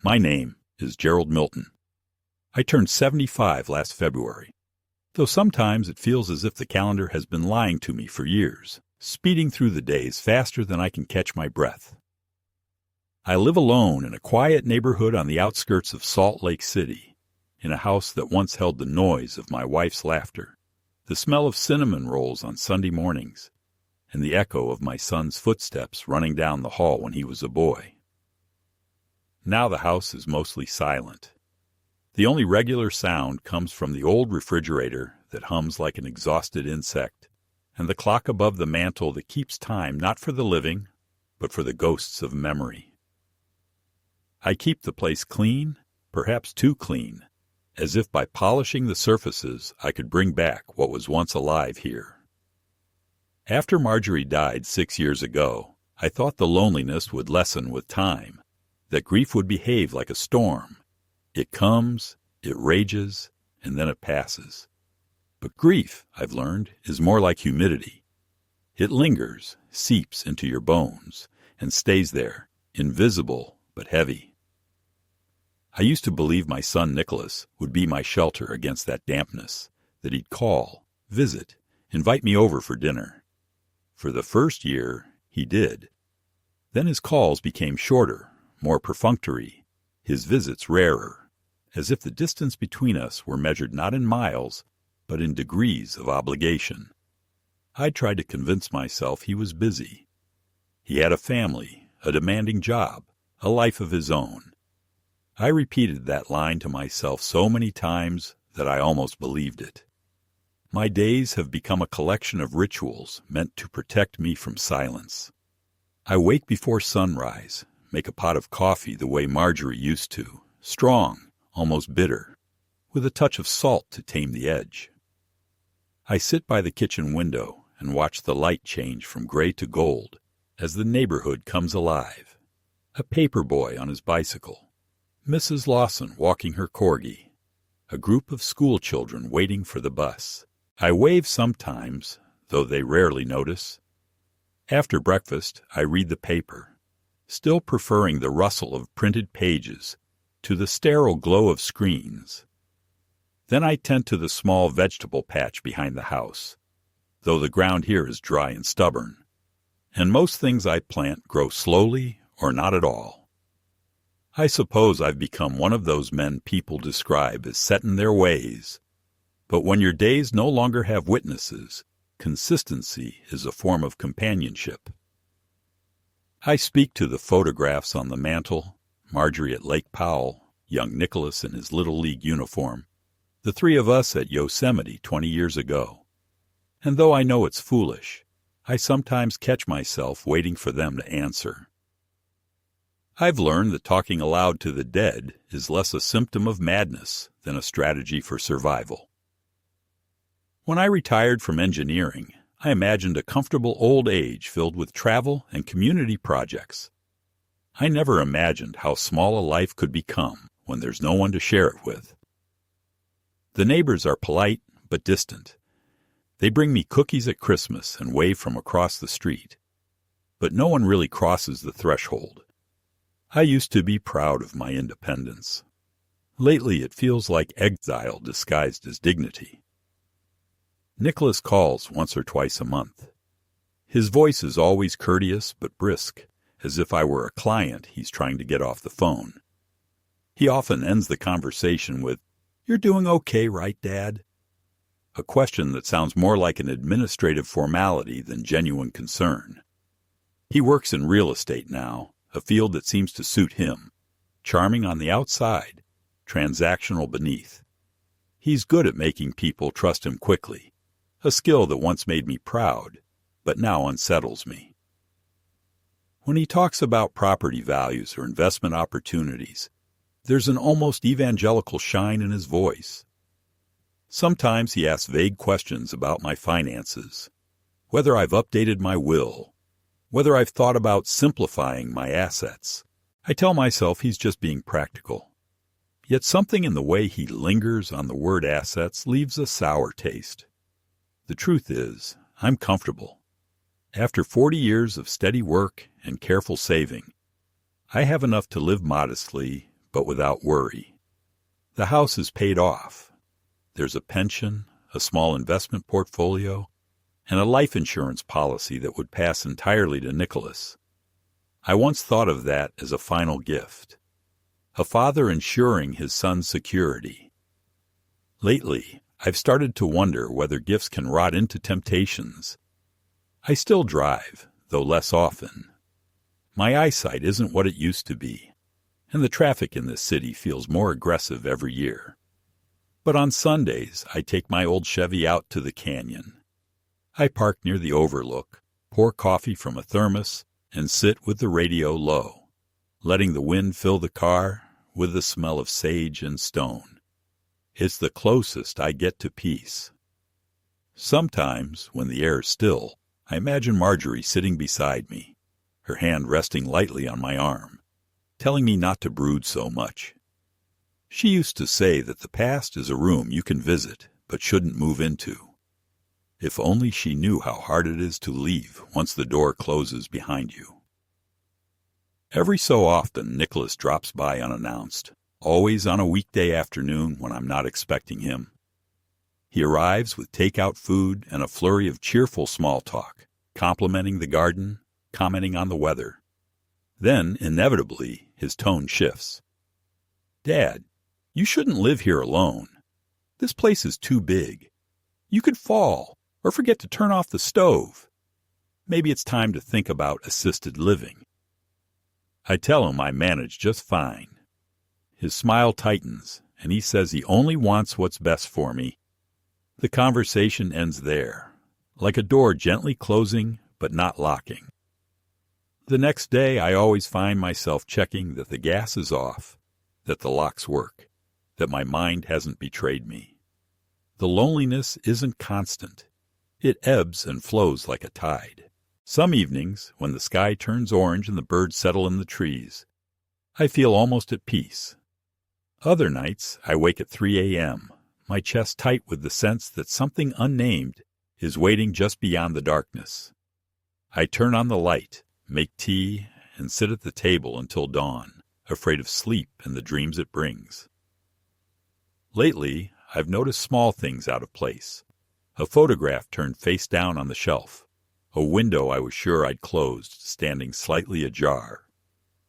My name is Gerald Milton. I turned 75 last February, though sometimes it feels as if the calendar has been lying to me for years, speeding through the days faster than I can catch my breath. I live alone in a quiet neighborhood on the outskirts of Salt Lake City, in a house that once held the noise of my wife's laughter, the smell of cinnamon rolls on Sunday mornings, and the echo of my son's footsteps running down the hall when he was a boy. Now the house is mostly silent. The only regular sound comes from the old refrigerator that hums like an exhausted insect, and the clock above the mantel that keeps time not for the living, but for the ghosts of memory. I keep the place clean, perhaps too clean, as if by polishing the surfaces I could bring back what was once alive here. After Marjorie died 6 years ago, I thought the loneliness would lessen with time, that grief would behave like a storm. It comes, it rages, and then it passes. But grief, I've learned, is more like humidity. It lingers, seeps into your bones, and stays there, invisible but heavy. I used to believe my son Nicholas would be my shelter against that dampness, that he'd call, visit, invite me over for dinner. For the first year, he did. Then his calls became shorter, more perfunctory, his visits rarer, as if the distance between us were measured not in miles, but in degrees of obligation. I tried to convince myself he was busy. He had a family, a demanding job, a life of his own. I repeated that line to myself so many times that I almost believed it. My days have become a collection of rituals meant to protect me from silence. I wake before sunrise, make a pot of coffee the way Marjorie used to, strong, almost bitter, with a touch of salt to tame the edge. I sit by the kitchen window and watch the light change from gray to gold as the neighborhood comes alive. A paper boy on his bicycle, Mrs. Lawson walking her corgi, a group of school children waiting for the bus. I wave sometimes, though they rarely notice. After breakfast, I read the paper, still preferring the rustle of printed pages to the sterile glow of screens. Then I tend to the small vegetable patch behind the house, though the ground here is dry and stubborn, and most things I plant grow slowly or not at all. I suppose I've become one of those men people describe as set in their ways, but when your days no longer have witnesses, consistency is a form of companionship. I speak to the photographs on the mantel, Marjorie at Lake Powell, young Nicholas in his Little League uniform, the three of us at Yosemite 20 years ago. And though I know it's foolish, I sometimes catch myself waiting for them to answer. I've learned that talking aloud to the dead is less a symptom of madness than a strategy for survival. When I retired from engineering, I imagined a comfortable old age filled with travel and community projects. I never imagined how small a life could become when there's no one to share it with. The neighbors are polite but distant. They bring me cookies at Christmas and wave from across the street. But no one really crosses the threshold. I used to be proud of my independence. Lately it feels like exile disguised as dignity. Nicholas calls once or twice a month. His voice is always courteous but brisk, as if I were a client he's trying to get off the phone. He often ends the conversation with, "You're doing okay, right, Dad?" A question that sounds more like an administrative formality than genuine concern. He works in real estate now, a field that seems to suit him, charming on the outside, transactional beneath. He's good at making people trust him quickly, a skill that once made me proud, but now unsettles me. When he talks about property values or investment opportunities, there's an almost evangelical shine in his voice. Sometimes he asks vague questions about my finances, whether I've updated my will, whether I've thought about simplifying my assets. I tell myself he's just being practical. Yet something in the way he lingers on the word assets leaves a sour taste. The truth is, I'm comfortable. After 40 years of steady work and careful saving, I have enough to live modestly, but without worry. The house is paid off. There's a pension, a small investment portfolio, and a life insurance policy that would pass entirely to Nicholas. I once thought of that as a final gift. A father ensuring his son's security. Lately, I've started to wonder whether gifts can rot into temptations. I still drive, though less often. My eyesight isn't what it used to be, and the traffic in this city feels more aggressive every year. But on Sundays, I take my old Chevy out to the canyon. I park near the overlook, pour coffee from a thermos, and sit with the radio low, letting the wind fill the car with the smell of sage and stone. It's the closest I get to peace. Sometimes, when the air is still, I imagine Marjorie sitting beside me, her hand resting lightly on my arm, telling me not to brood so much. She used to say that the past is a room you can visit but shouldn't move into. If only she knew how hard it is to leave once the door closes behind you. Every so often, Nicholas drops by unannounced, always on a weekday afternoon when I'm not expecting him. He arrives with takeout food and a flurry of cheerful small talk, complimenting the garden, commenting on the weather. Then, inevitably, his tone shifts. "Dad, you shouldn't live here alone. This place is too big. You could fall, or forget to turn off the stove. Maybe it's time to think about assisted living." I tell him I manage just fine. His smile tightens, and he says he only wants what's best for me. The conversation ends there, like a door gently closing but not locking. The next day I always find myself checking that the gas is off, that the locks work, that my mind hasn't betrayed me. The loneliness isn't constant. It ebbs and flows like a tide. Some evenings, when the sky turns orange and the birds settle in the trees, I feel almost at peace. Other nights, I wake at 3 a.m., my chest tight with the sense that something unnamed is waiting just beyond the darkness. I turn on the light, make tea, and sit at the table until dawn, afraid of sleep and the dreams it brings. Lately, I've noticed small things out of place. A photograph turned face down on the shelf. A window I was sure I'd closed, standing slightly ajar.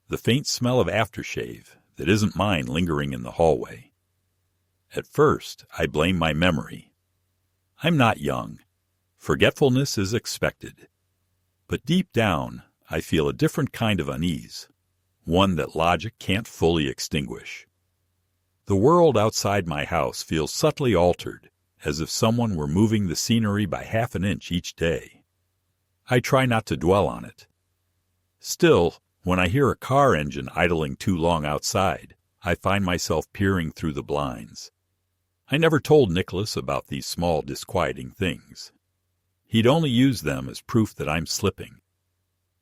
The faint smell of aftershave that isn't mine lingering in the hallway. At first, I blame my memory. I'm not young. Forgetfulness is expected. But deep down, I feel a different kind of unease, one that logic can't fully extinguish. The world outside my house feels subtly altered, as if someone were moving the scenery by half an inch each day. I try not to dwell on it. Still, when I hear a car engine idling too long outside, I find myself peering through the blinds. I never told Nicholas about these small disquieting things. He'd only use them as proof that I'm slipping.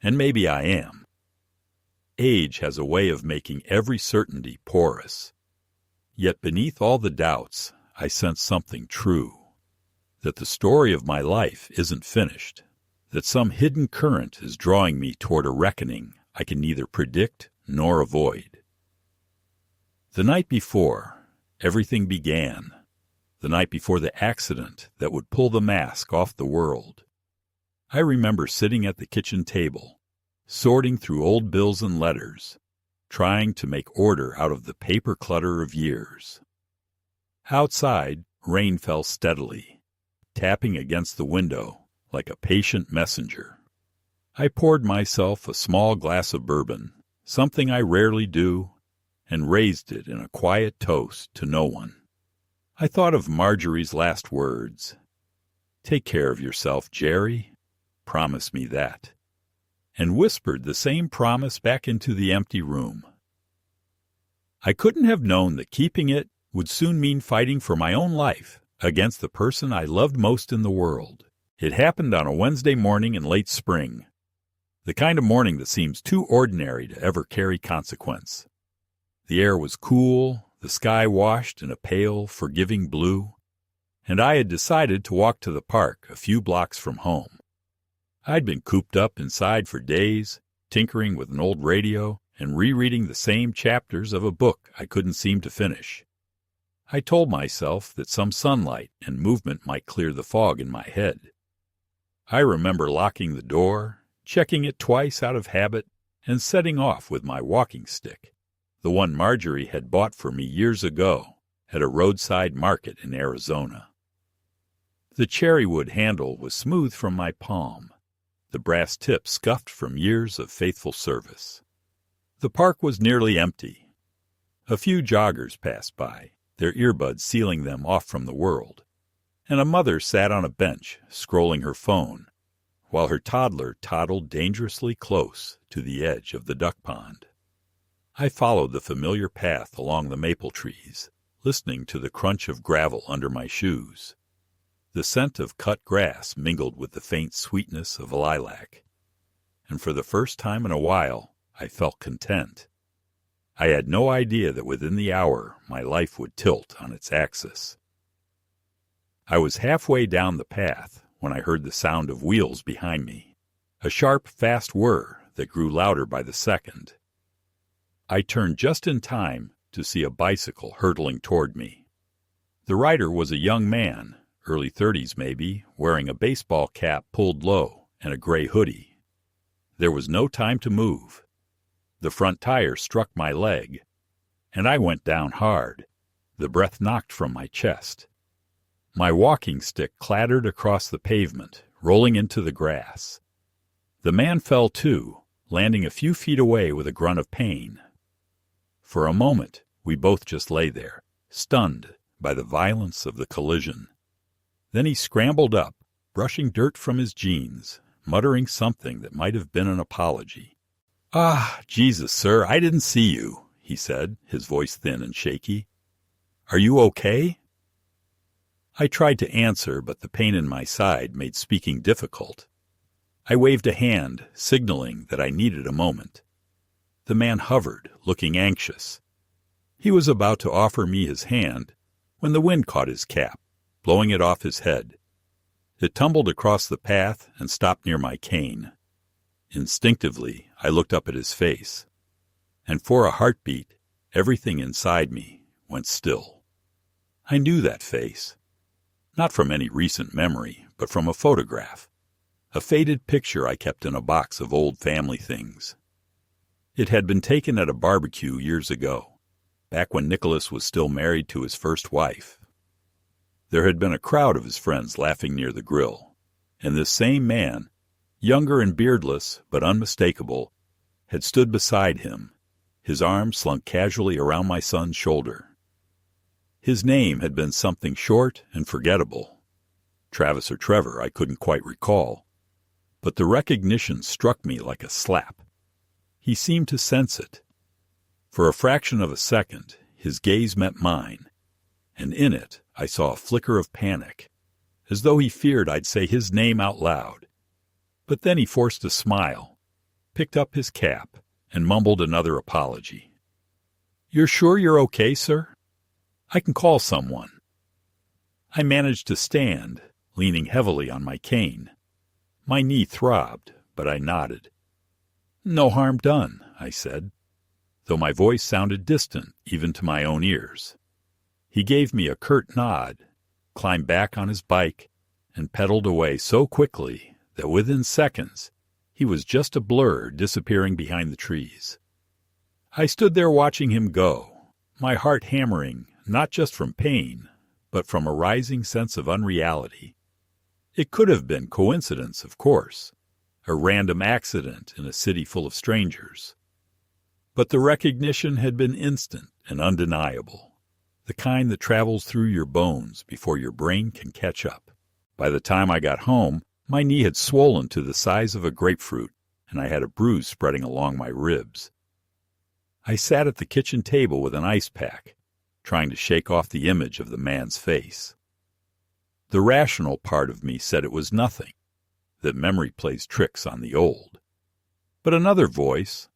And maybe I am. Age has a way of making every certainty porous. Yet beneath all the doubts, I sense something true. That the story of my life isn't finished. That some hidden current is drawing me toward a reckoning I can neither predict nor avoid. The night before, everything began. The night before the accident that would pull the mask off the world. I remember sitting at the kitchen table, sorting through old bills and letters, trying to make order out of the paper clutter of years. Outside, rain fell steadily, tapping against the window like a patient messenger. I poured myself a small glass of bourbon, something I rarely do, and raised it in a quiet toast to no one. I thought of Marjorie's last words. "Take care of yourself, Jerry. Promise me that." And whispered the same promise back into the empty room. I couldn't have known that keeping it would soon mean fighting for my own life against the person I loved most in the world. It happened on a Wednesday morning in late spring, the kind of morning that seems too ordinary to ever carry consequence. The air was cool, the sky washed in a pale, forgiving blue, and I had decided to walk to the park a few blocks from home. I'd been cooped up inside for days, tinkering with an old radio and rereading the same chapters of a book I couldn't seem to finish. I told myself that some sunlight and movement might clear the fog in my head. I remember locking the door, checking it twice out of habit, and setting off with my walking stick, the one Marjorie had bought for me years ago at a roadside market in Arizona. The cherrywood handle was smooth from my palm, the brass tip scuffed from years of faithful service. The park was nearly empty. A few joggers passed by, their earbuds sealing them off from the world, and a mother sat on a bench scrolling her phone, while her toddler toddled dangerously close to the edge of the duck pond. I followed the familiar path along the maple trees, listening to the crunch of gravel under my shoes. The scent of cut grass mingled with the faint sweetness of lilac, and for the first time in a while I felt content. I had no idea that within the hour my life would tilt on its axis. I was halfway down the path when I heard the sound of wheels behind me, a sharp, fast whir that grew louder by the second. I turned just in time to see a bicycle hurtling toward me. The rider was a young man, early 30s maybe, wearing a baseball cap pulled low and a gray hoodie. There was no time to move. The front tire struck my leg, and I went down hard. The breath knocked from my chest. My walking stick clattered across the pavement, rolling into the grass. The man fell too, landing a few feet away with a grunt of pain. For a moment, we both just lay there, stunned by the violence of the collision. Then he scrambled up, brushing dirt from his jeans, muttering something that might have been an apology. "Ah, Jesus, sir, I didn't see you," he said, his voice thin and shaky. "Are you okay?" I tried to answer, but the pain in my side made speaking difficult. I waved a hand, signaling that I needed a moment. The man hovered, looking anxious. He was about to offer me his hand when the wind caught his cap, blowing it off his head. It tumbled across the path and stopped near my cane. Instinctively, I looked up at his face, and for a heartbeat, everything inside me went still. I knew that face, not from any recent memory, but from a photograph, a faded picture I kept in a box of old family things. It had been taken at a barbecue years ago, back when Nicholas was still married to his first wife. There had been a crowd of his friends laughing near the grill, and this same man, younger and beardless but unmistakable, had stood beside him, his arm slung casually around my son's shoulder. His name had been something short and forgettable. Travis or Trevor, I couldn't quite recall, but the recognition struck me like a slap. He seemed to sense it. For a fraction of a second, his gaze met mine, and in it I saw a flicker of panic, as though he feared I'd say his name out loud. But then he forced a smile, picked up his cap, and mumbled another apology. "You're sure you're okay, sir? I can call someone." I managed to stand, leaning heavily on my cane. My knee throbbed, but I nodded. "No harm done," I said, though my voice sounded distant even to my own ears. He gave me a curt nod, climbed back on his bike, and pedaled away so quickly that within seconds he was just a blur disappearing behind the trees. I stood there watching him go, my heart hammering not just from pain, but from a rising sense of unreality. It could have been coincidence, of course, a random accident in a city full of strangers. But the recognition had been instant and undeniable, the kind that travels through your bones before your brain can catch up. By the time I got home, my knee had swollen to the size of a grapefruit, and I had a bruise spreading along my ribs. I sat at the kitchen table with an ice pack, trying to shake off the image of the man's face. The rational part of me said it was nothing, that memory plays tricks on the old. But another voice,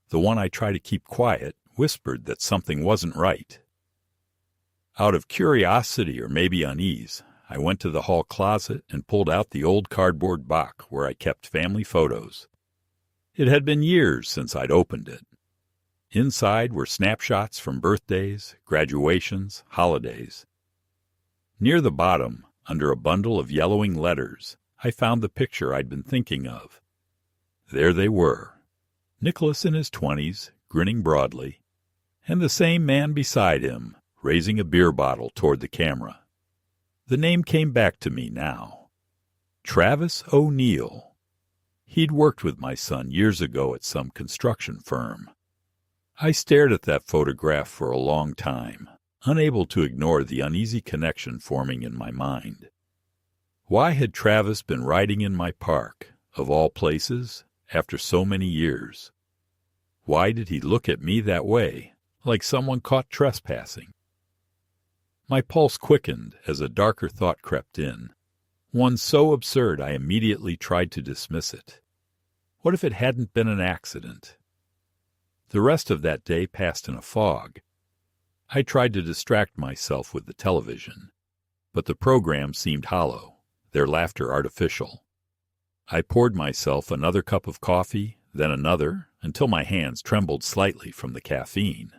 the one I try to keep quiet, whispered that something wasn't right. Out of curiosity or maybe unease, I went to the hall closet and pulled out the old cardboard box where I kept family photos. It had been years since I'd opened it. Inside were snapshots from birthdays, graduations, holidays. Near the bottom, under a bundle of yellowing letters, I found the picture I'd been thinking of. There they were, Nicholas in his 20s, grinning broadly, and the same man beside him, raising a beer bottle toward the camera. The name came back to me now. Travis O'Neill. He'd worked with my son years ago at some construction firm. I stared at that photograph for a long time, unable to ignore the uneasy connection forming in my mind. Why had Travis been riding in my park, of all places, after so many years? Why did he look at me that way, like someone caught trespassing? My pulse quickened as a darker thought crept in, one so absurd I immediately tried to dismiss it. What if it hadn't been an accident? The rest of that day passed in a fog. I tried to distract myself with the television, but the program seemed hollow, their laughter artificial. I poured myself another cup of coffee, then another, until my hands trembled slightly from the caffeine.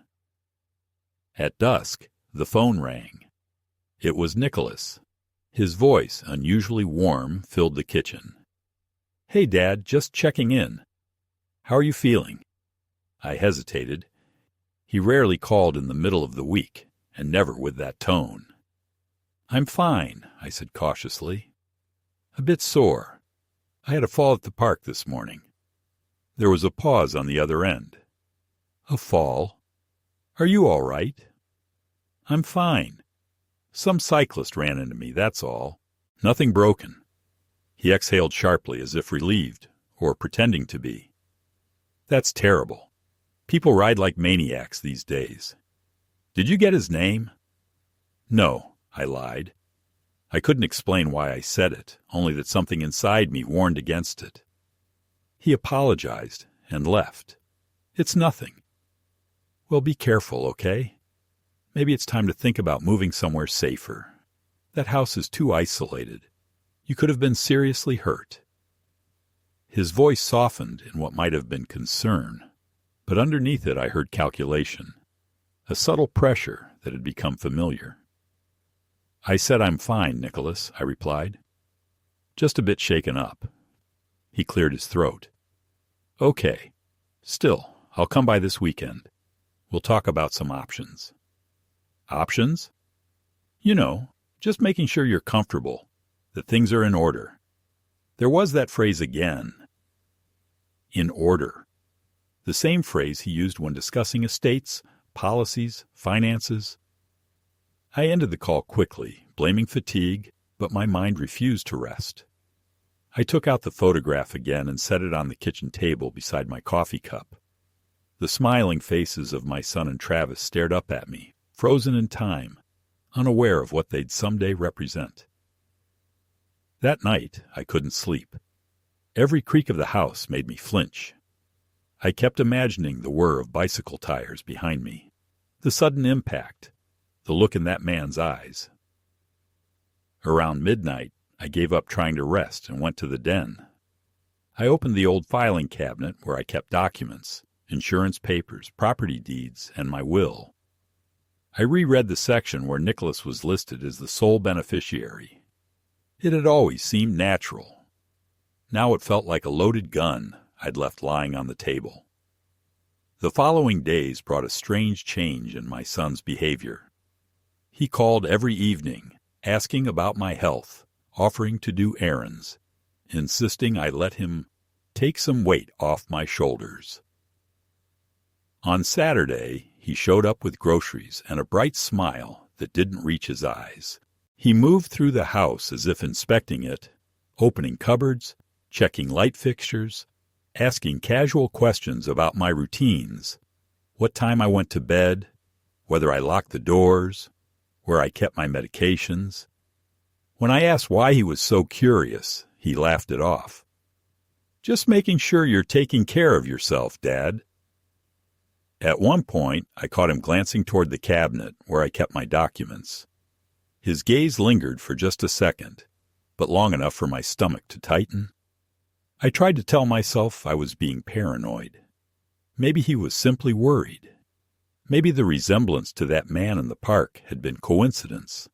At dusk, the phone rang. It was Nicholas. His voice, unusually warm, filled the kitchen. "Hey, Dad, just checking in. How are you feeling?" I hesitated. He rarely called in the middle of the week, and never with that tone. "I'm fine," I said cautiously. "A bit sore. I had a fall at the park this morning." There was a pause on the other end. "A fall? Are you all right?" "I'm fine. Some cyclist ran into me, that's all. Nothing broken." He exhaled sharply as if relieved, or pretending to be. "That's terrible. People ride like maniacs these days. Did you get his name?" "No," I lied. I couldn't explain why I said it, only that something inside me warned against it. He apologized and left. "It's nothing." "Well, be careful, okay? Maybe it's time to think about moving somewhere safer. That house is too isolated. You could have been seriously hurt." His voice softened in what might have been concern, but underneath it I heard calculation, a subtle pressure that had become familiar. "I said I'm fine, Nicholas," I replied. "Just a bit shaken up." He cleared his throat. "Okay. Still, I'll come by this weekend. We'll talk about some options." "Options?" "You know, just making sure you're comfortable, that things are in order." There was that phrase again. In order. The same phrase he used when discussing estates, policies, finances. I ended the call quickly, blaming fatigue, but my mind refused to rest. I took out the photograph again and set it on the kitchen table beside my coffee cup. The smiling faces of my son and Travis stared up at me, frozen in time, unaware of what they'd someday represent. That night, I couldn't sleep. Every creak of the house made me flinch. I kept imagining the whir of bicycle tires behind me, the sudden impact, the look in that man's eyes. Around midnight, I gave up trying to rest and went to the den. I opened the old filing cabinet where I kept documents, insurance papers, property deeds, and my will. I reread the section where Nicholas was listed as the sole beneficiary. It had always seemed natural. Now it felt like a loaded gun I'd left lying on the table. The following days brought a strange change in my son's behavior. He called every evening, asking about my health, offering to do errands, insisting I let him take some weight off my shoulders. On Saturday, he showed up with groceries and a bright smile that didn't reach his eyes. He moved through the house as if inspecting it, opening cupboards, checking light fixtures, asking casual questions about my routines, what time I went to bed, whether I locked the doors, where I kept my medications. When I asked why he was so curious, he laughed it off. "Just making sure you're taking care of yourself, Dad." At one point, I caught him glancing toward the cabinet where I kept my documents. His gaze lingered for just a second, but long enough for my stomach to tighten. I tried to tell myself I was being paranoid. Maybe he was simply worried. Maybe the resemblance to that man in the park had been coincidence.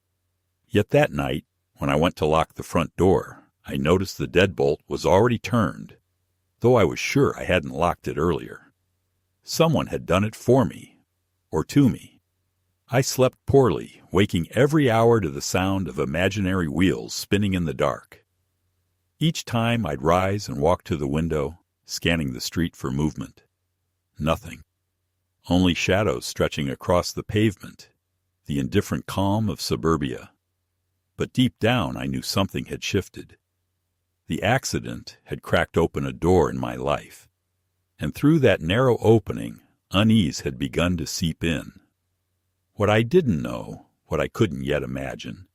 Yet that night, when I went to lock the front door, I noticed the deadbolt was already turned, though I was sure I hadn't locked it earlier. Someone had done it for me, or to me. I slept poorly, waking every hour to the sound of imaginary wheels spinning in the dark. Each time I'd rise and walk to the window, scanning the street for movement. Nothing. Only shadows stretching across the pavement, the indifferent calm of suburbia. But deep down I knew something had shifted. The accident had cracked open a door in my life, and through that narrow opening, unease had begun to seep in. What I didn't know, what I couldn't yet imagine,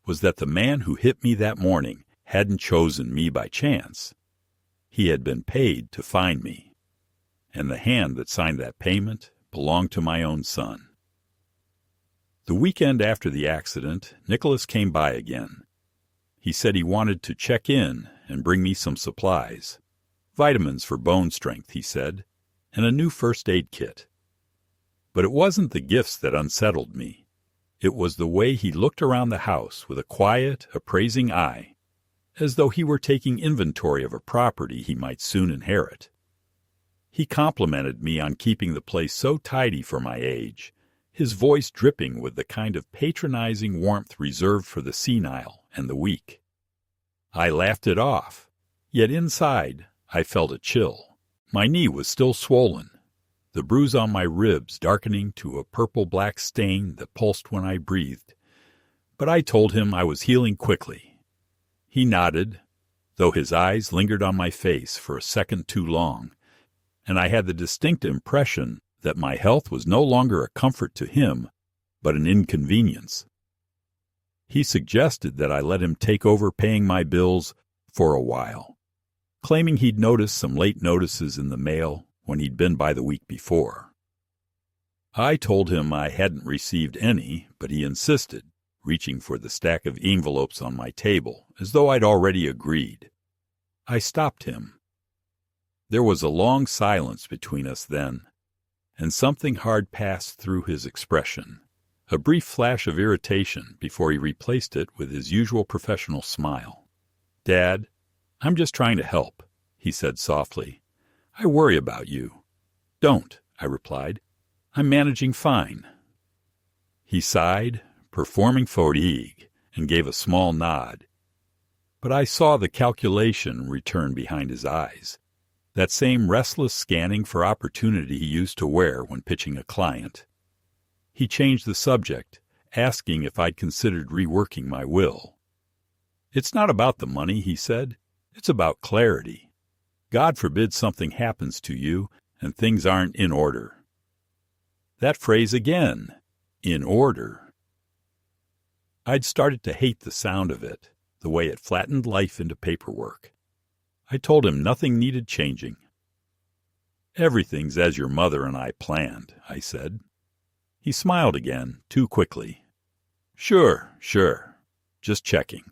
was that the man who hit me that morning hadn't chosen me by chance. He had been paid to find me, and the hand that signed that payment belonged to my own son. The weekend after the accident, Nicholas came by again. He said he wanted to check in and bring me some supplies. Vitamins for bone strength, he said, and a new first aid kit. But it wasn't the gifts that unsettled me. It was the way he looked around the house with a quiet, appraising eye, as though he were taking inventory of a property he might soon inherit. He complimented me on keeping the place so tidy for my age, his voice dripping with the kind of patronizing warmth reserved for the senile and the weak. I laughed it off, yet inside I felt a chill. My knee was still swollen, the bruise on my ribs darkening to a purple-black stain that pulsed when I breathed. But I told him I was healing quickly. He nodded, though his eyes lingered on my face for a second too long, and I had the distinct impression that my health was no longer a comfort to him, but an inconvenience. He suggested that I let him take over paying my bills for a while, claiming he'd noticed some late notices in the mail when he'd been by the week before. I told him I hadn't received any, but he insisted, reaching for the stack of envelopes on my table, as though I'd already agreed. I stopped him. There was a long silence between us then, and something hard passed through his expression, a brief flash of irritation before he replaced it with his usual professional smile. "Dad, I'm just trying to help," he said softly. "I worry about you." "Don't," I replied. "I'm managing fine." He sighed, performing fatigue, and gave a small nod. But I saw the calculation return behind his eyes, that same restless scanning for opportunity he used to wear when pitching a client. He changed the subject, asking if I'd considered reworking my will. "It's not about the money," he said. "It's about clarity. God forbid something happens to you and things aren't in order." That phrase again, in order. I'd started to hate the sound of it, the way it flattened life into paperwork. I told him nothing needed changing. "Everything's as your mother and I planned," I said. He smiled again, too quickly. Sure. Just checking."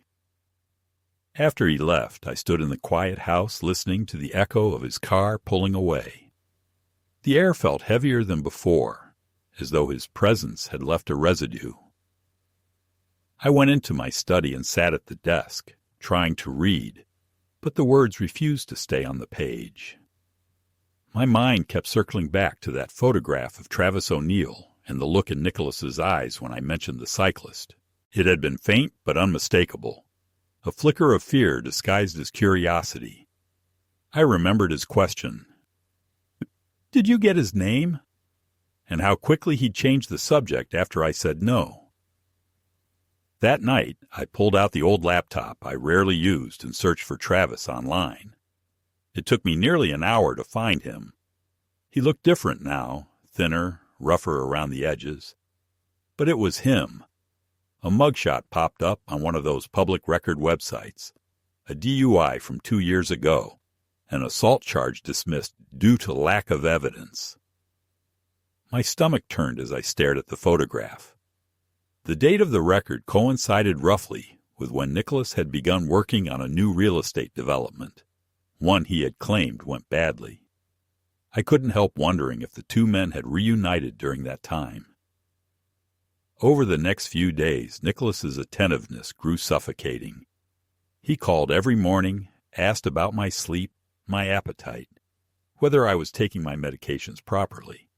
After he left, I stood in the quiet house listening to the echo of his car pulling away. The air felt heavier than before, as though his presence had left a residue. I went into my study and sat at the desk, trying to read, but the words refused to stay on the page. My mind kept circling back to that photograph of Travis O'Neill and the look in Nicholas's eyes when I mentioned the cyclist. It had been faint but unmistakable, a flicker of fear disguised as curiosity. I remembered his question, "Did you get his name?" and how quickly he'd changed the subject after I said no. That night, I pulled out the old laptop I rarely used and searched for Travis online. It took me nearly an hour to find him. He looked different now, thinner, rougher around the edges. But it was him. A mugshot popped up on one of those public record websites, a DUI from 2 years ago, an assault charge dismissed due to lack of evidence. My stomach turned as I stared at the photograph. The date of the record coincided roughly with when Nicholas had begun working on a new real estate development, one he had claimed went badly. I couldn't help wondering if the two men had reunited during that time. Over the next few days, Nicholas's attentiveness grew suffocating. He called every morning, asked about my sleep, my appetite, whether I was taking my medications properly.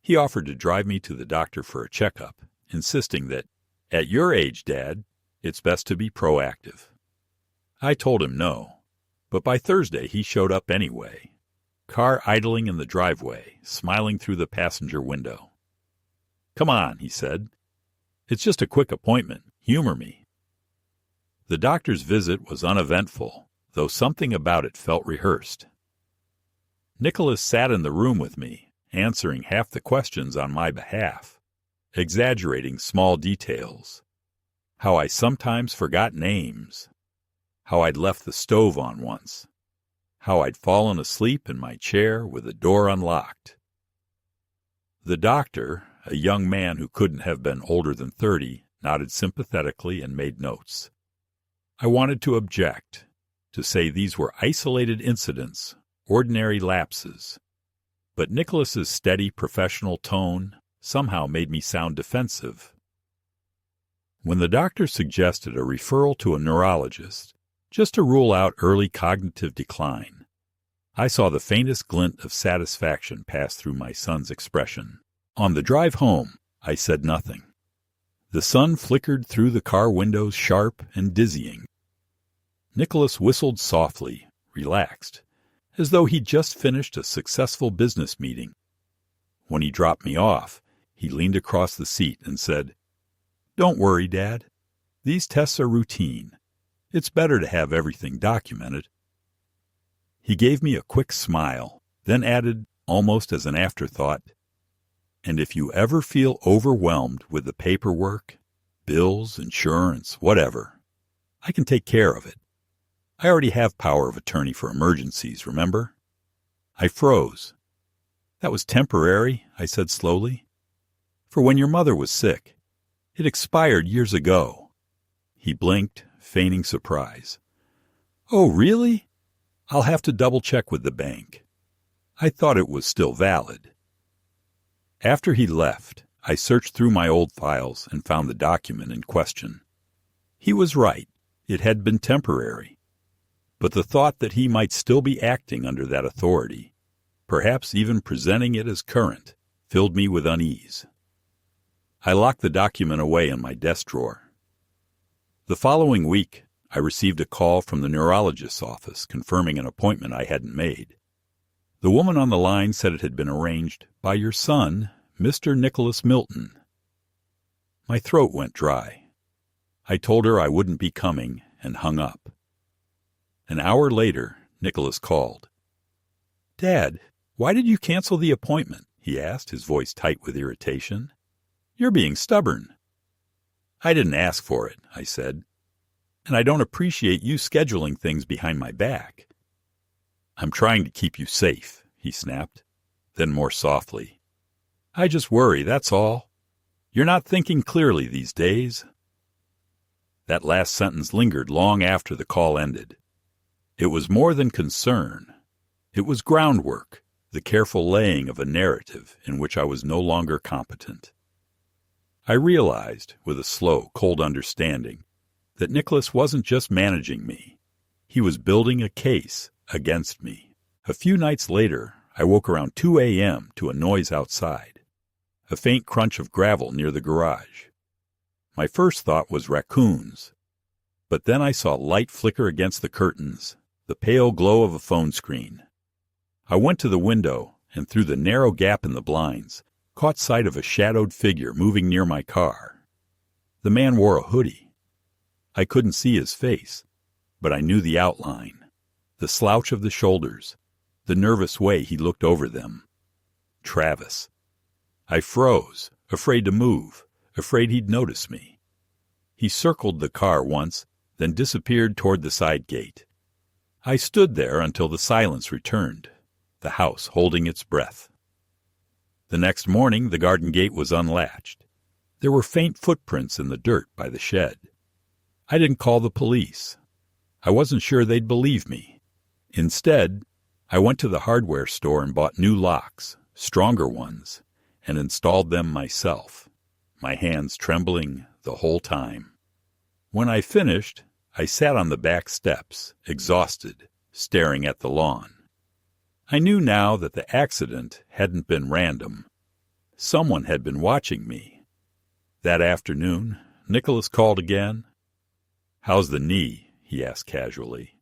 He offered to drive me to the doctor for a checkup, insisting that, "At your age, Dad, it's best to be proactive." I told him no, but by Thursday he showed up anyway, car idling in the driveway, smiling through the passenger window. "Come on," he said. "It's just a quick appointment. Humor me." The doctor's visit was uneventful, though something about it felt rehearsed. Nicholas sat in the room with me, answering half the questions on my behalf, exaggerating small details. How I sometimes forgot names. How I'd left the stove on once. How I'd fallen asleep in my chair with the door unlocked. The doctor, a young man who couldn't have been older than 30, nodded sympathetically and made notes. I wanted to object, to say these were isolated incidents, ordinary lapses. But Nicholas's steady professional tone somehow made me sound defensive. When the doctor suggested a referral to a neurologist, just to rule out early cognitive decline, I saw the faintest glint of satisfaction pass through my son's expression. On the drive home, I said nothing. The sun flickered through the car windows sharp and dizzying. Nicholas whistled softly, relaxed, as though he'd just finished a successful business meeting. When he dropped me off, he leaned across the seat and said, "Don't worry, Dad. These tests are routine. It's better to have everything documented." He gave me a quick smile, then added, almost as an afterthought, "And if you ever feel overwhelmed with the paperwork, bills, insurance, whatever, I can take care of it. I already have power of attorney for emergencies, remember?" I froze. "That was temporary," I said slowly. "For when your mother was sick. It expired years ago." He blinked, feigning surprise. "Oh, really? I'll have to double-check with the bank. I thought it was still valid." After he left, I searched through my old files and found the document in question. He was right. It had been temporary. But the thought that he might still be acting under that authority, perhaps even presenting it as current, filled me with unease. I locked the document away in my desk drawer. The following week, I received a call from the neurologist's office confirming an appointment I hadn't made. The woman on the line said it had been arranged by your son, Mr. Nicholas Milton. My throat went dry. I told her I wouldn't be coming and hung up. An hour later, Nicholas called. "Dad, why did you cancel the appointment?" he asked, his voice tight with irritation. "You're being stubborn." "I didn't ask for it," I said. "And I don't appreciate you scheduling things behind my back." "I'm trying to keep you safe," he snapped. Then more softly, "I just worry, that's all. You're not thinking clearly these days." That last sentence lingered long after the call ended. It was more than concern. It was groundwork, the careful laying of a narrative in which I was no longer competent. I realized, with a slow, cold understanding, that Nicholas wasn't just managing me. He was building a case against me. A few nights later, I woke around 2 a.m. to a noise outside, a faint crunch of gravel near the garage. My first thought was raccoons, but then I saw light flicker against the curtains, the pale glow of a phone screen. I went to the window and through the narrow gap in the blinds, caught sight of a shadowed figure moving near my car. The man wore a hoodie. I couldn't see his face, but I knew the outline, the slouch of the shoulders, the nervous way he looked over them. Travis. I froze, afraid to move, afraid he'd notice me. He circled the car once, then disappeared toward the side gate. I stood there until the silence returned, the house holding its breath. The next morning the garden gate was unlatched. There were faint footprints in the dirt by the shed. I didn't call the police. I wasn't sure they'd believe me. Instead, I went to the hardware store and bought new locks, stronger ones, and installed them myself, my hands trembling the whole time. When I finished, I sat on the back steps, exhausted, staring at the lawn. I knew now that the accident hadn't been random. Someone had been watching me. That afternoon, Nicholas called again. "How's the knee?" he asked casually.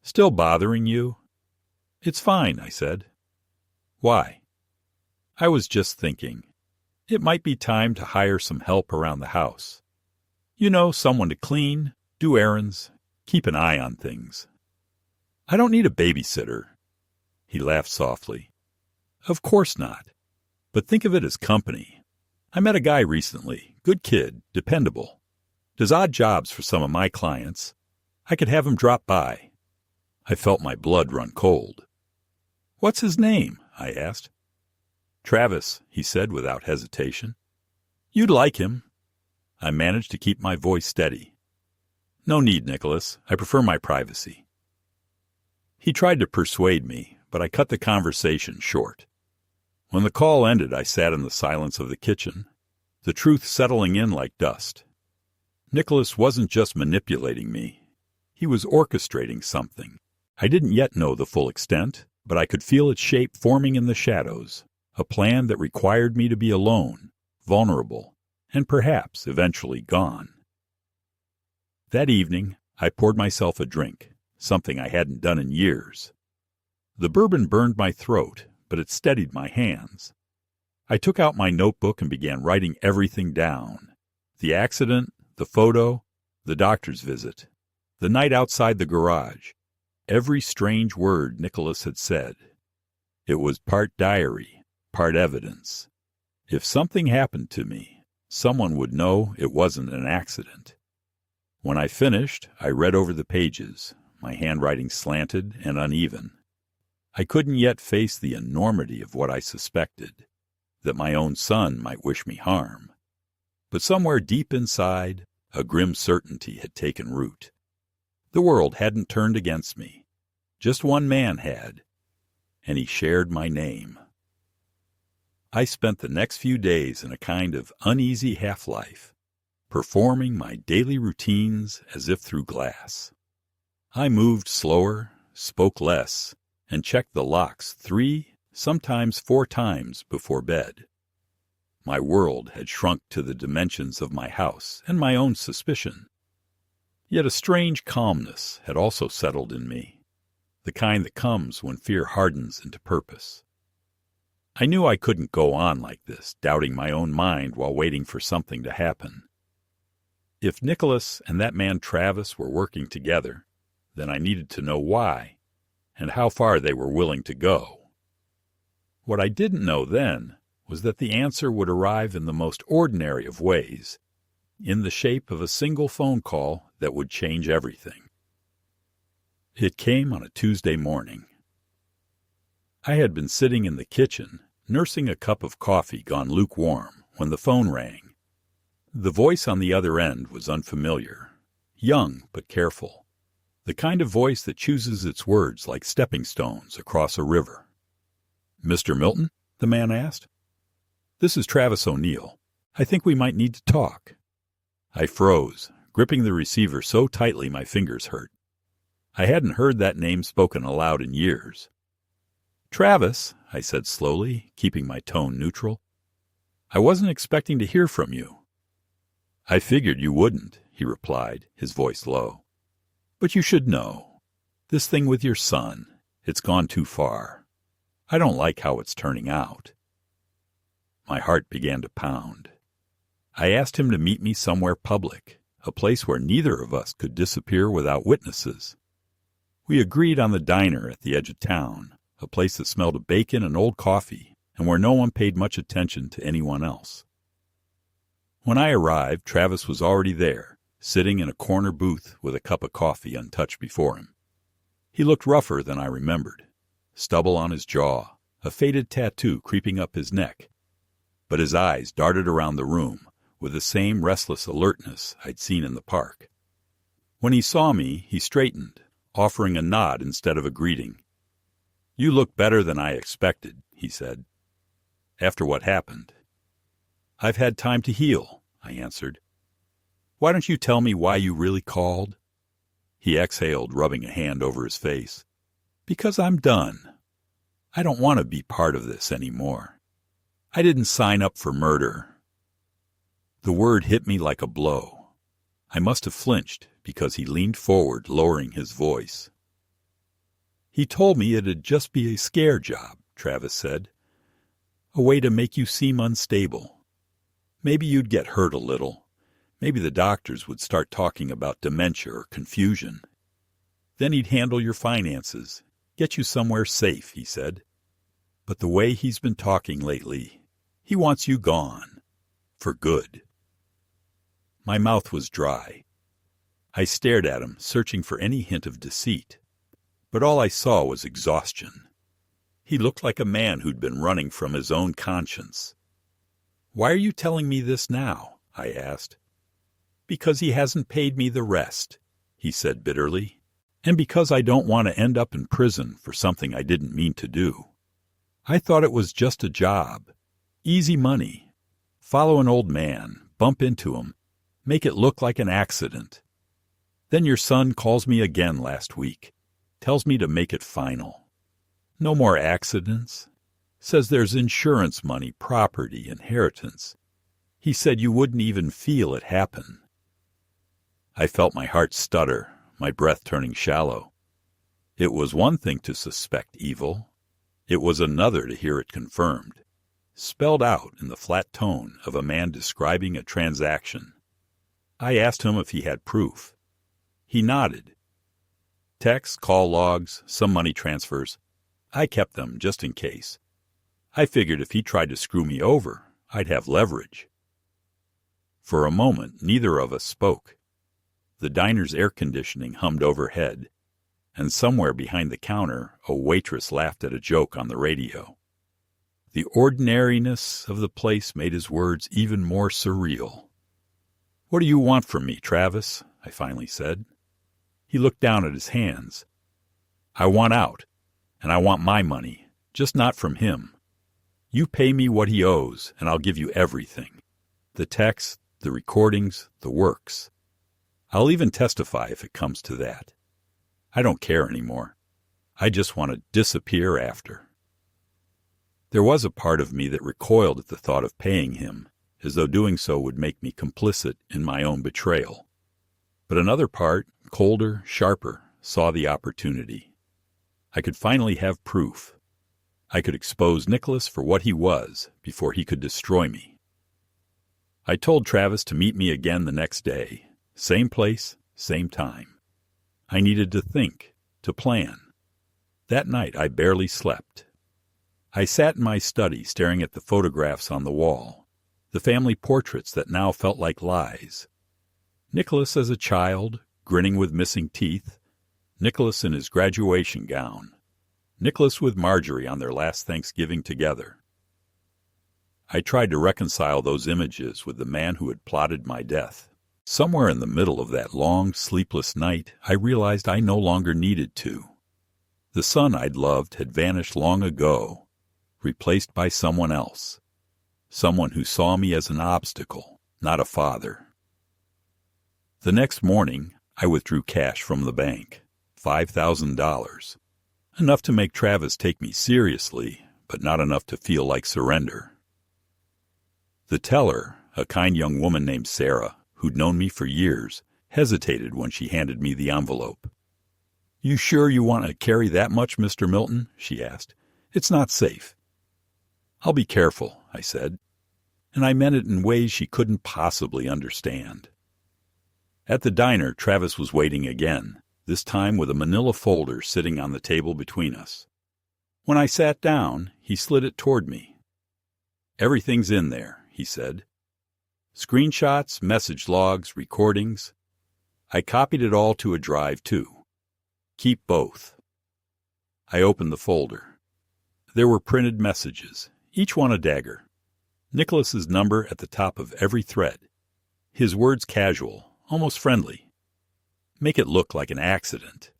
"Still bothering you?" "It's fine," I said. "Why?" "I was just thinking. It might be time to hire some help around the house. You know, someone to clean, do errands, keep an eye on things." "I don't need a babysitter." He laughed softly. "Of course not. But think of it as company. I met a guy recently, good kid, dependable. Does odd jobs for some of my clients. I could have him drop by." I felt my blood run cold. "What's his name?" I asked. "Travis," he said without hesitation. "You'd like him." I managed to keep my voice steady. "No need, Nicholas. I prefer my privacy." He tried to persuade me, but I cut the conversation short. When the call ended, I sat in the silence of the kitchen, the truth settling in like dust. Nicholas wasn't just manipulating me. He was orchestrating something. I didn't yet know the full extent, but I could feel its shape forming in the shadows, a plan that required me to be alone, vulnerable, and perhaps eventually gone. That evening, I poured myself a drink, something I hadn't done in years. The bourbon burned my throat, but it steadied my hands. I took out my notebook and began writing everything down. The accident, the photo, the doctor's visit, the night outside the garage, every strange word Nicholas had said. It was part diary, part evidence. If something happened to me, someone would know it wasn't an accident. When I finished, I read over the pages, my handwriting slanted and uneven. I couldn't yet face the enormity of what I suspected, that my own son might wish me harm. But somewhere deep inside, a grim certainty had taken root. The world hadn't turned against me. Just one man had, and he shared my name. I spent the next few days in a kind of uneasy half-life, performing my daily routines as if through glass. I moved slower, spoke less, and checked the locks 3, sometimes 4 times before bed. My world had shrunk to the dimensions of my house and my own suspicion. Yet a strange calmness had also settled in me, the kind that comes when fear hardens into purpose. I knew I couldn't go on like this, doubting my own mind while waiting for something to happen. If Nicholas and that man Travis were working together, then I needed to know why and how far they were willing to go. What I didn't know then was that the answer would arrive in the most ordinary of ways, in the shape of a single phone call that would change everything. It came on a Tuesday morning. I had been sitting in the kitchen, nursing a cup of coffee gone lukewarm, when the phone rang. The voice on the other end was unfamiliar, young but careful, the kind of voice that chooses its words like stepping stones across a river. "Mr. Milton?" the man asked. "This is Travis O'Neill. I think we might need to talk." I froze, gripping the receiver so tightly my fingers hurt. I hadn't heard that name spoken aloud in years. "Travis," I said slowly, keeping my tone neutral, "I wasn't expecting to hear from you." "I figured you wouldn't," he replied, his voice low. "But you should know. This thing with your son, it's gone too far. I don't like how it's turning out." My heart began to pound. I asked him to meet me somewhere public, a place where neither of us could disappear without witnesses. We agreed on the diner at the edge of town, a place that smelled of bacon and old coffee, and where no one paid much attention to anyone else. When I arrived, Travis was already there, sitting in a corner booth with a cup of coffee untouched before him. He looked rougher than I remembered, stubble on his jaw, a faded tattoo creeping up his neck. But his eyes darted around the room with the same restless alertness I'd seen in the park. When he saw me, he straightened, offering a nod instead of a greeting. "You look better than I expected," he said. "After what happened." "I've had time to heal," I answered. "Why don't you tell me why you really called?" He exhaled, rubbing a hand over his face. "Because I'm done. I don't want to be part of this anymore. I didn't sign up for murder." The word hit me like a blow. I must have flinched because he leaned forward, lowering his voice. "He told me it'd just be a scare job," Travis said. "A way to make you seem unstable. Maybe you'd get hurt a little. Maybe the doctors would start talking about dementia or confusion. Then he'd handle your finances, get you somewhere safe," he said. "But the way he's been talking lately, he wants you gone. For good." My mouth was dry. I stared at him, searching for any hint of deceit. But all I saw was exhaustion. He looked like a man who'd been running from his own conscience. "Why are you telling me this now?" I asked. "Because he hasn't paid me the rest," he said bitterly, "and because I don't want to end up in prison for something I didn't mean to do. I thought it was just a job. Easy money. Follow an old man, bump into him, make it look like an accident. Then your son calls me again last week, tells me to make it final. No more accidents. Says there's insurance money, property, inheritance. He said you wouldn't even feel it happen." I felt my heart stutter, my breath turning shallow. It was one thing to suspect evil. It was another to hear it confirmed, spelled out in the flat tone of a man describing a transaction. I asked him if he had proof. He nodded. Texts, call logs, some money transfers. I kept them just in case. I figured if he tried to screw me over, I'd have leverage. For a moment, neither of us spoke. The diner's air conditioning hummed overhead, and somewhere behind the counter a waitress laughed at a joke on the radio. The ordinariness of the place made his words even more surreal. "What do you want from me, Travis?" I finally said. He looked down at his hands. "I want out, and I want my money, just not from him. You pay me what he owes, and I'll give you everything. The texts, the recordings, the works. I'll even testify if it comes to that. I don't care anymore. I just want to disappear after." There was a part of me that recoiled at the thought of paying him, as though doing so would make me complicit in my own betrayal. But another part, colder, sharper, saw the opportunity. I could finally have proof. I could expose Nicholas for what he was before he could destroy me. I told Travis to meet me again the next day. Same place, same time. I needed to think, to plan. That night I barely slept. I sat in my study staring at the photographs on the wall, the family portraits that now felt like lies. Nicholas as a child, grinning with missing teeth. Nicholas in his graduation gown. Nicholas with Marjorie on their last Thanksgiving together. I tried to reconcile those images with the man who had plotted my death. Somewhere in the middle of that long, sleepless night, I realized I no longer needed to. The son I'd loved had vanished long ago, replaced by someone else. Someone who saw me as an obstacle, not a father. The next morning, I withdrew cash from the bank, $5,000. Enough to make Travis take me seriously, but not enough to feel like surrender. The teller, a kind young woman named Sarah, who'd known me for years, hesitated when she handed me the envelope. "You sure you want to carry that much, Mr. Milton?" she asked. "It's not safe." "I'll be careful," I said, and I meant it in ways she couldn't possibly understand. At the diner, Travis was waiting again, this time with a manila folder sitting on the table between us. When I sat down, he slid it toward me. "Everything's in there," he said. "Screenshots, message logs, recordings. I copied it all to a drive, too. Keep both." I opened the folder. There were printed messages, each one a dagger. Nicholas's number at the top of every thread. His words casual, almost friendly. "Make it look like an accident.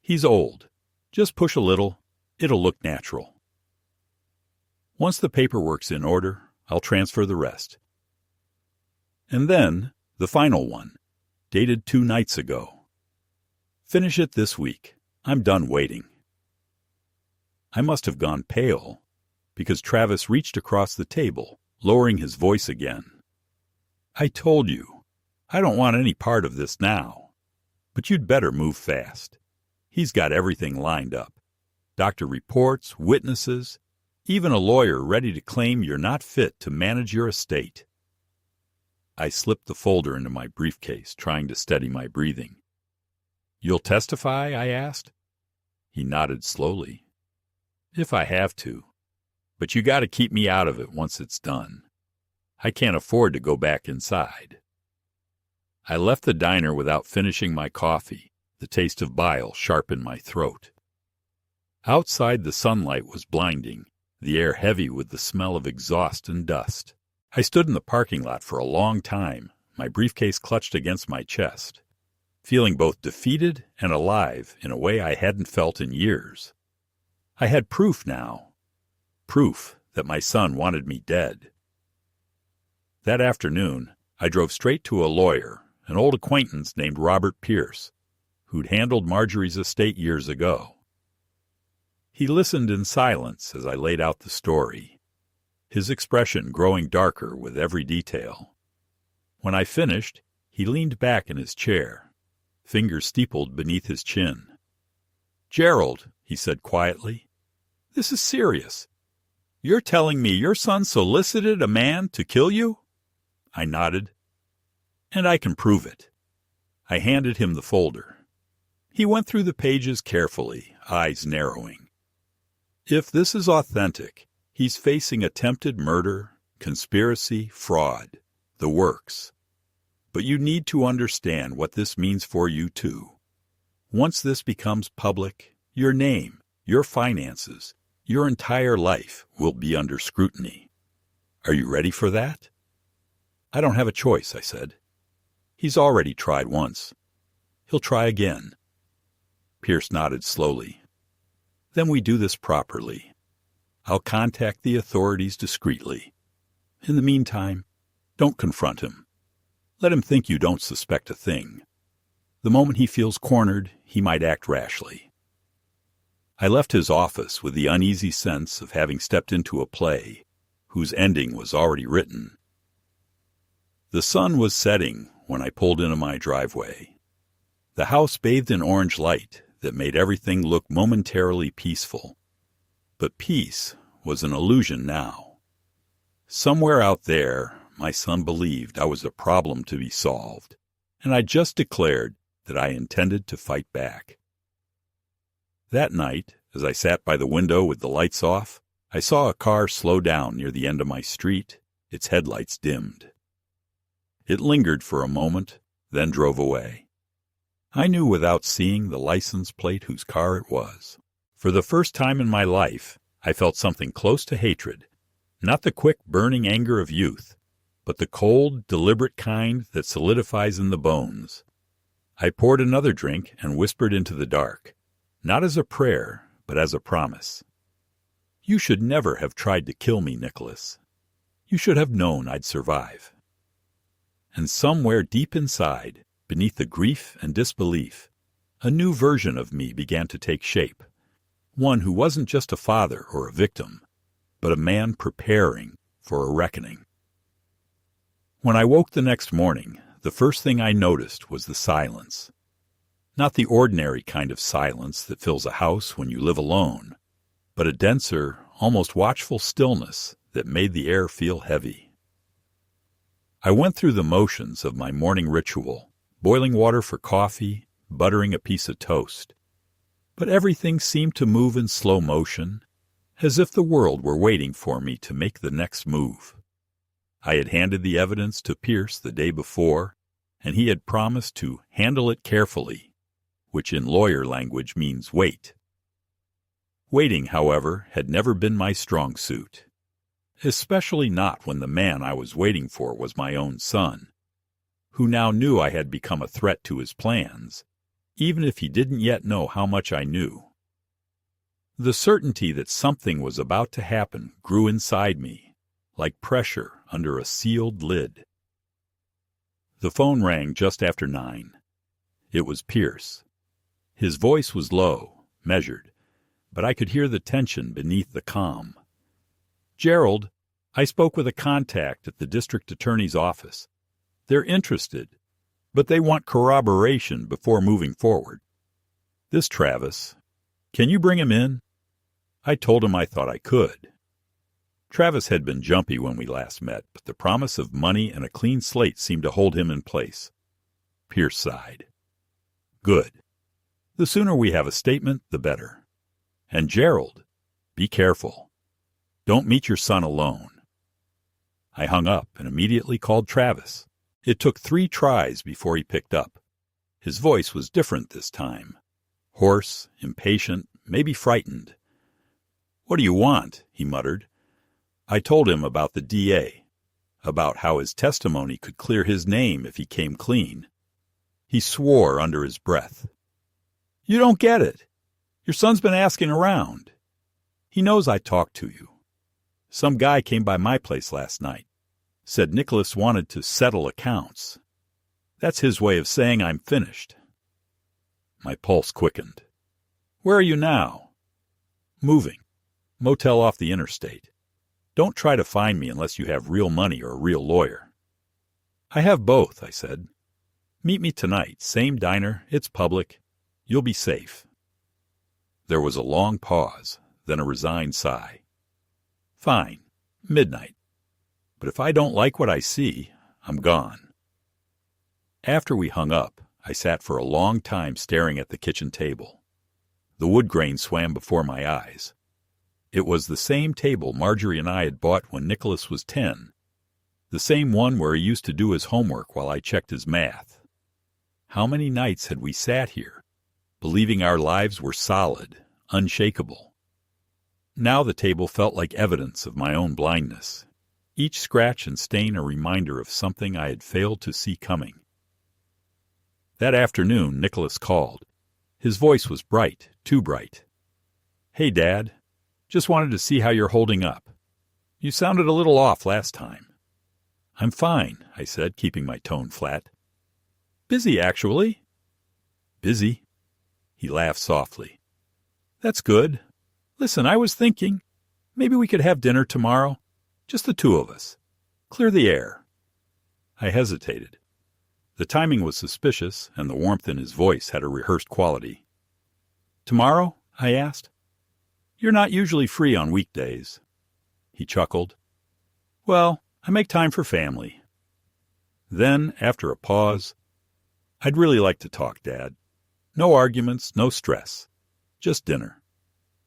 He's old. Just push a little. It'll look natural. Once the paperwork's in order, I'll transfer the rest. And then, the final one, dated 2 nights ago. Finish it this week. I'm done waiting. I must have gone pale, because Travis reached across the table, lowering his voice again. I told you, I don't want any part of this now, but you'd better move fast. He's got everything lined up. Doctor reports, witnesses, even a lawyer ready to claim you're not fit to manage your estate. I slipped the folder into my briefcase, trying to steady my breathing. You'll testify? I asked. He nodded slowly. If I have to. But you got to keep me out of it once it's done. I can't afford to go back inside. I left the diner without finishing my coffee, the taste of bile sharp in my throat. Outside, the sunlight was blinding, the air heavy with the smell of exhaust and dust. I stood in the parking lot for a long time, my briefcase clutched against my chest, feeling both defeated and alive in a way I hadn't felt in years. I had proof now. Proof that my son wanted me dead. That afternoon, I drove straight to a lawyer, an old acquaintance named Robert Pierce, who'd handled Marjorie's estate years ago. He listened in silence as I laid out the story, his expression growing darker with every detail. When I finished, he leaned back in his chair, fingers steepled beneath his chin. "Gerald," he said quietly, "this is serious. You're telling me your son solicited a man to kill you?" I nodded. "And I can prove it." I handed him the folder. He went through the pages carefully, eyes narrowing. If this is authentic, he's facing attempted murder, conspiracy, fraud, the works. But you need to understand what this means for you, too. Once this becomes public, your name, your finances, your entire life will be under scrutiny. Are you ready for that? I don't have a choice, I said. He's already tried once. He'll try again. Pierce nodded slowly. Then we do this properly. I'll contact the authorities discreetly. In the meantime, don't confront him. Let him think you don't suspect a thing. The moment he feels cornered, he might act rashly. I left his office with the uneasy sense of having stepped into a play whose ending was already written. The sun was setting when I pulled into my driveway. The house bathed in orange light that made everything look momentarily peaceful. But peace was an illusion now. Somewhere out there, my son believed I was a problem to be solved, and I just declared that I intended to fight back. That night, as I sat by the window with the lights off, I saw a car slow down near the end of my street, its headlights dimmed. It lingered for a moment, then drove away. I knew without seeing the license plate whose car it was. For the first time in my life, I felt something close to hatred, not the quick, burning anger of youth, but the cold, deliberate kind that solidifies in the bones. I poured another drink and whispered into the dark, not as a prayer, but as a promise. You should never have tried to kill me, Nicholas. You should have known I'd survive. And somewhere deep inside, beneath the grief and disbelief, a new version of me began to take shape, one who wasn't just a father or a victim, but a man preparing for a reckoning. When I woke the next morning, the first thing I noticed was the silence. Not the ordinary kind of silence that fills a house when you live alone, but a denser, almost watchful stillness that made the air feel heavy. I went through the motions of my morning ritual, boiling water for coffee, buttering a piece of toast. But everything seemed to move in slow motion, as if the world were waiting for me to make the next move. I had handed the evidence to Pierce the day before, and he had promised to handle it carefully, which in lawyer language means wait. Waiting, however, had never been my strong suit, especially not when the man I was waiting for was my own son, who now knew I had become a threat to his plans, even if he didn't yet know how much I knew. The certainty that something was about to happen grew inside me, like pressure under a sealed lid. The phone rang just after 9. It was Pierce. His voice was low, measured, but I could hear the tension beneath the calm. "Gerald, I spoke with a contact at the district attorney's office. They're interested, but they want corroboration before moving forward. This Travis, can you bring him in?" I told him I thought I could. Travis had been jumpy when we last met, but the promise of money and a clean slate seemed to hold him in place. Pierce sighed. "Good. The sooner we have a statement, the better. And Gerald, be careful. Don't meet your son alone." I hung up and immediately called Travis. It took 3 tries before he picked up. His voice was different this time. Hoarse, impatient, maybe frightened. "What do you want?" he muttered. I told him about the DA, about how his testimony could clear his name if he came clean. He swore under his breath. "You don't get it. Your son's been asking around. He knows I talked to you. Some guy came by my place last night. Said Nicholas wanted to settle accounts. That's his way of saying I'm finished." My pulse quickened. "Where are you now?" "Moving. Motel off the interstate. Don't try to find me unless you have real money or a real lawyer." "I have both," I said. "Meet me tonight, same diner, it's public. You'll be safe." There was a long pause, then a resigned sigh. "Fine, midnight. But if I don't like what I see, I'm gone." After we hung up, I sat for a long time staring at the kitchen table. The wood grain swam before my eyes. It was the same table Marjorie and I had bought when Nicholas was 10, the same one where he used to do his homework while I checked his math. How many nights had we sat here, believing our lives were solid, unshakable? Now the table felt like evidence of my own blindness, each scratch and stain a reminder of something I had failed to see coming. That afternoon, Nicholas called. His voice was bright, too bright. "Hey, Dad. Just wanted to see how you're holding up. You sounded a little off last time." "I'm fine," I said, keeping my tone flat. "Busy, actually." "Busy?" He laughed softly. "That's good. Listen, I was thinking, maybe we could have dinner tomorrow. Just the 2 of us. Clear the air." I hesitated. The timing was suspicious, and the warmth in his voice had a rehearsed quality. "Tomorrow?" I asked. "You're not usually free on weekdays." He chuckled. "Well, I make time for family." Then, after a pause, "I'd really like to talk, Dad. No arguments, no stress. Just dinner.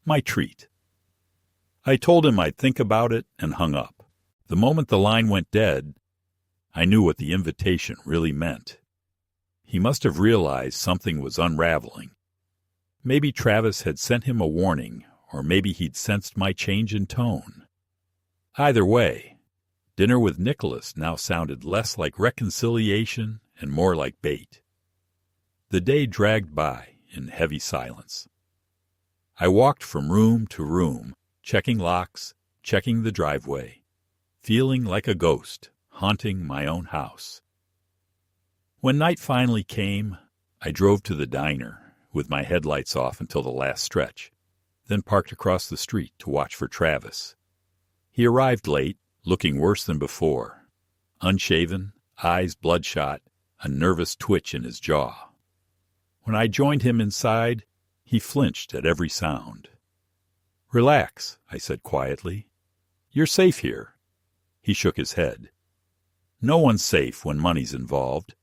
My treat." I told him I'd think about it and hung up. The moment the line went dead, I knew what the invitation really meant. He must have realized something was unraveling. Maybe Travis had sent him a warning, or maybe he'd sensed my change in tone. Either way, dinner with Nicholas now sounded less like reconciliation and more like bait. The day dragged by in heavy silence. I walked from room to room, checking locks, checking the driveway, feeling like a ghost haunting my own house. When night finally came, I drove to the diner, with my headlights off until the last stretch, then parked across the street to watch for Travis. He arrived late, looking worse than before, unshaven, eyes bloodshot, a nervous twitch in his jaw. When I joined him inside, he flinched at every sound. "Relax," I said quietly. "You're safe here." He shook his head. "No one's safe when money's involved.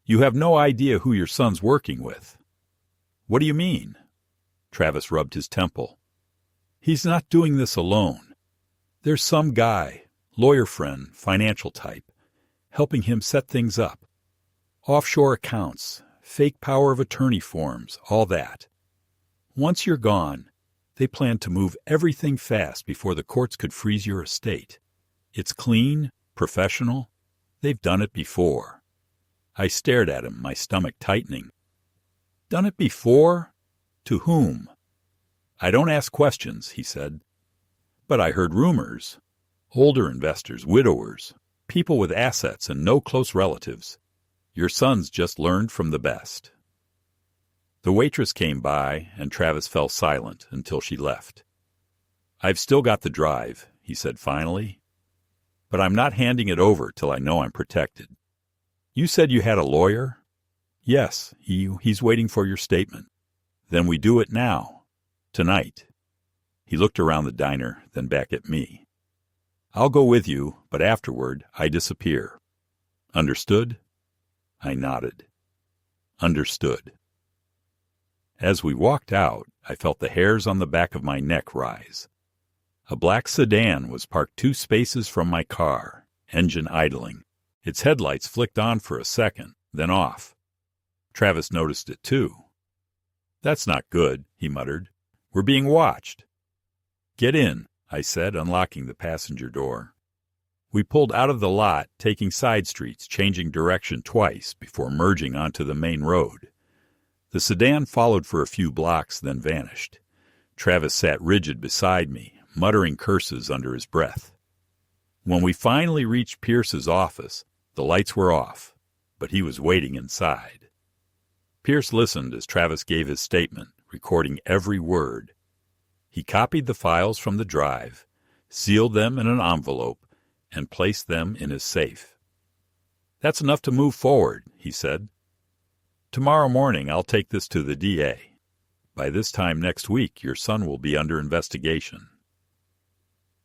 You have no idea who your son's working with." "What do you mean?" Travis rubbed his temple. "He's not doing this alone. There's some guy, lawyer friend, financial type, helping him set things up. Offshore accounts, fake power of attorney forms, all that. Once you're gone, they plan to move everything fast before the courts could freeze your estate. It's clean, professional. They've done it before." I stared at him, my stomach tightening. "Done it before? To whom?" I don't ask questions, he said. But I heard rumors. Older investors, widowers, people with assets and no close relatives. Your son's just learned from the best. The waitress came by, and Travis fell silent until she left. I've still got the drive, he said finally. But I'm not handing it over till I know I'm protected. You said you had a lawyer? Yes, he's waiting for your statement. Then we do it now. Tonight. He looked around the diner, then back at me. I'll go with you, but afterward I disappear. Understood? I nodded. Understood. As we walked out, I felt the hairs on the back of my neck rise. A black sedan was parked 2 spaces from my car, engine idling. Its headlights flicked on for a second, then off. Travis noticed it too. That's not good, he muttered. We're being watched. Get in, I said, unlocking the passenger door. We pulled out of the lot, taking side streets, changing direction twice before merging onto the main road. The sedan followed for a few blocks, then vanished. Travis sat rigid beside me, muttering curses under his breath. When we finally reached Pierce's office, the lights were off, but he was waiting inside. Pierce listened as Travis gave his statement, recording every word. He copied the files from the drive, sealed them in an envelope, and placed them in his safe. That's enough to move forward, he said. Tomorrow morning I'll take this to the DA. By this time next week, your son will be under investigation.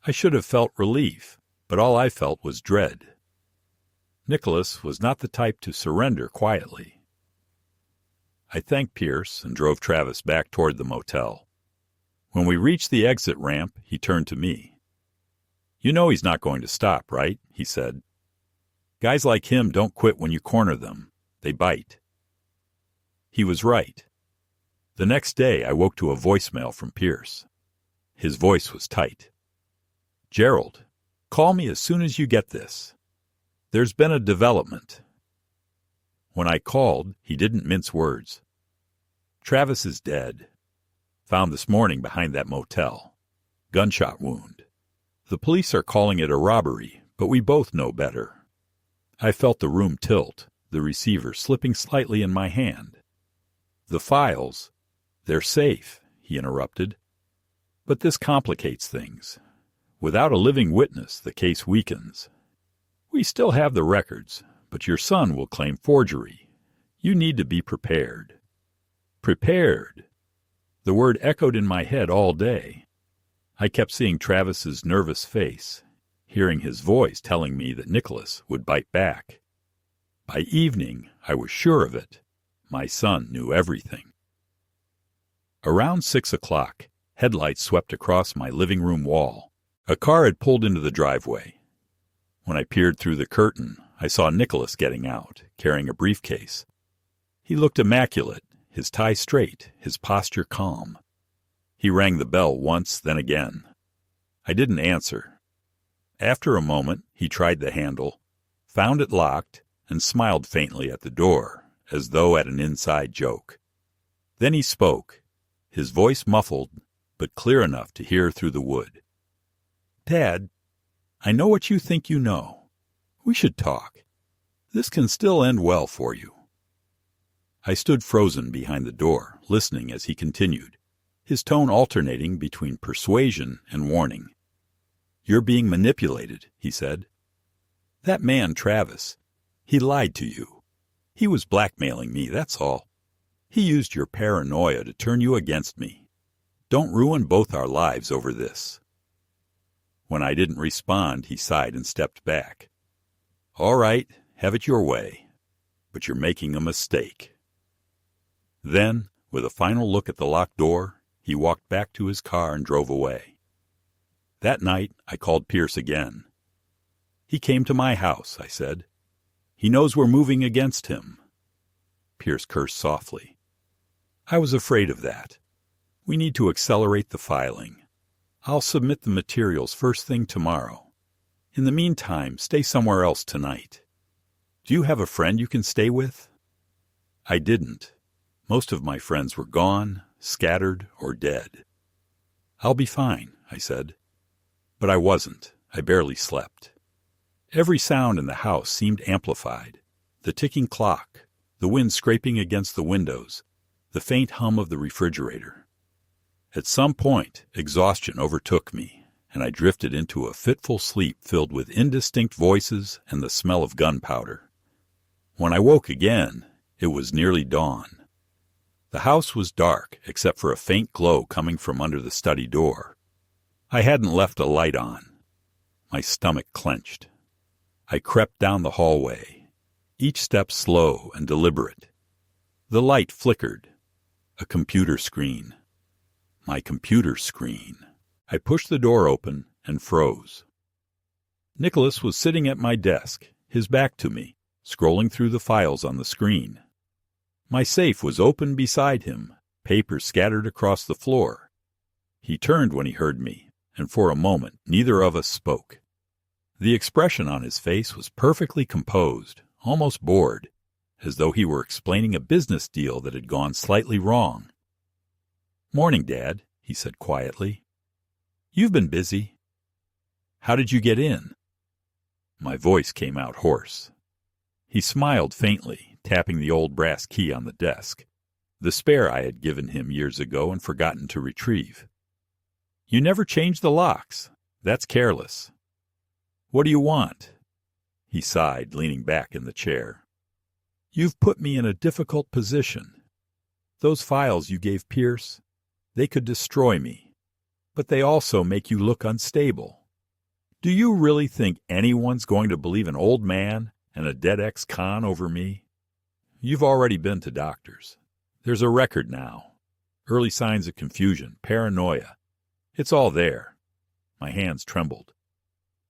I should have felt relief, but all I felt was dread. Nicholas was not the type to surrender quietly. I thanked Pierce and drove Travis back toward the motel. When we reached the exit ramp, he turned to me. You know he's not going to stop, right? He said. Guys like him don't quit when you corner them. They bite. He was right. The next day, I woke to a voicemail from Pierce. His voice was tight. Gerald, call me as soon as you get this. There's been a development. When I called, he didn't mince words. Travis is dead. Found this morning behind that motel. Gunshot wound. The police are calling it a robbery, but we both know better. I felt the room tilt, the receiver slipping slightly in my hand. The files, they're safe, he interrupted. But this complicates things. Without a living witness, the case weakens. We still have the records, but your son will claim forgery. You need to be prepared. Prepared. The word echoed in my head all day. I kept seeing Travis's nervous face, hearing his voice telling me that Nicholas would bite back. By evening, I was sure of it. My son knew everything. Around 6 o'clock, headlights swept across my living room wall. A car had pulled into the driveway. When I peered through the curtain, I saw Nicholas getting out, carrying a briefcase. He looked immaculate, his tie straight, his posture calm. He rang the bell once, then again. I didn't answer. After a moment, he tried the handle, found it locked, and smiled faintly at the door, as though at an inside joke. Then he spoke, his voice muffled, but clear enough to hear through the wood. Dad, I know what you think you know. We should talk. This can still end well for you. I stood frozen behind the door, listening as he continued, his tone alternating between persuasion and warning. You're being manipulated, he said. That man, Travis, he lied to you. He was blackmailing me, that's all. He used your paranoia to turn you against me. Don't ruin both our lives over this. When I didn't respond, he sighed and stepped back. All right, have it your way, but you're making a mistake. Then, with a final look at the locked door, he walked back to his car and drove away. That night, I called Pierce again. He came to my house, I said. He knows we're moving against him. Pierce cursed softly. I was afraid of that. We need to accelerate the filing. I'll submit the materials first thing tomorrow. In the meantime, stay somewhere else tonight. Do you have a friend you can stay with? I didn't. Most of my friends were gone, scattered, or dead. "I'll be fine," I said. But I wasn't. I barely slept. Every sound in the house seemed amplified. The ticking clock, the wind scraping against the windows, the faint hum of the refrigerator. At some point, exhaustion overtook me, and I drifted into a fitful sleep filled with indistinct voices and the smell of gunpowder. When I woke again, it was nearly dawn. The house was dark except for a faint glow coming from under the study door. I hadn't left a light on. My stomach clenched. I crept down the hallway, each step slow and deliberate. The light flickered. A computer screen. My computer screen. I pushed the door open and froze. Nicholas was sitting at my desk, his back to me, scrolling through the files on the screen. My safe was open beside him, papers scattered across the floor. He turned when he heard me, and for a moment neither of us spoke. The expression on his face was perfectly composed, almost bored, as though he were explaining a business deal that had gone slightly wrong. "Morning, Dad," he said quietly. "You've been busy. How did you get in?" My voice came out hoarse. He smiled faintly, tapping the old brass key on the desk, the spare I had given him years ago and forgotten to retrieve. "You never change the locks. That's careless. What do you want?" He sighed, leaning back in the chair. "You've put me in a difficult position. Those files you gave Pierce, they could destroy me, but they also make you look unstable. Do you really think anyone's going to believe an old man and a dead ex-con over me? You've already been to doctors. There's a record now. Early signs of confusion, paranoia. It's all there." My hands trembled.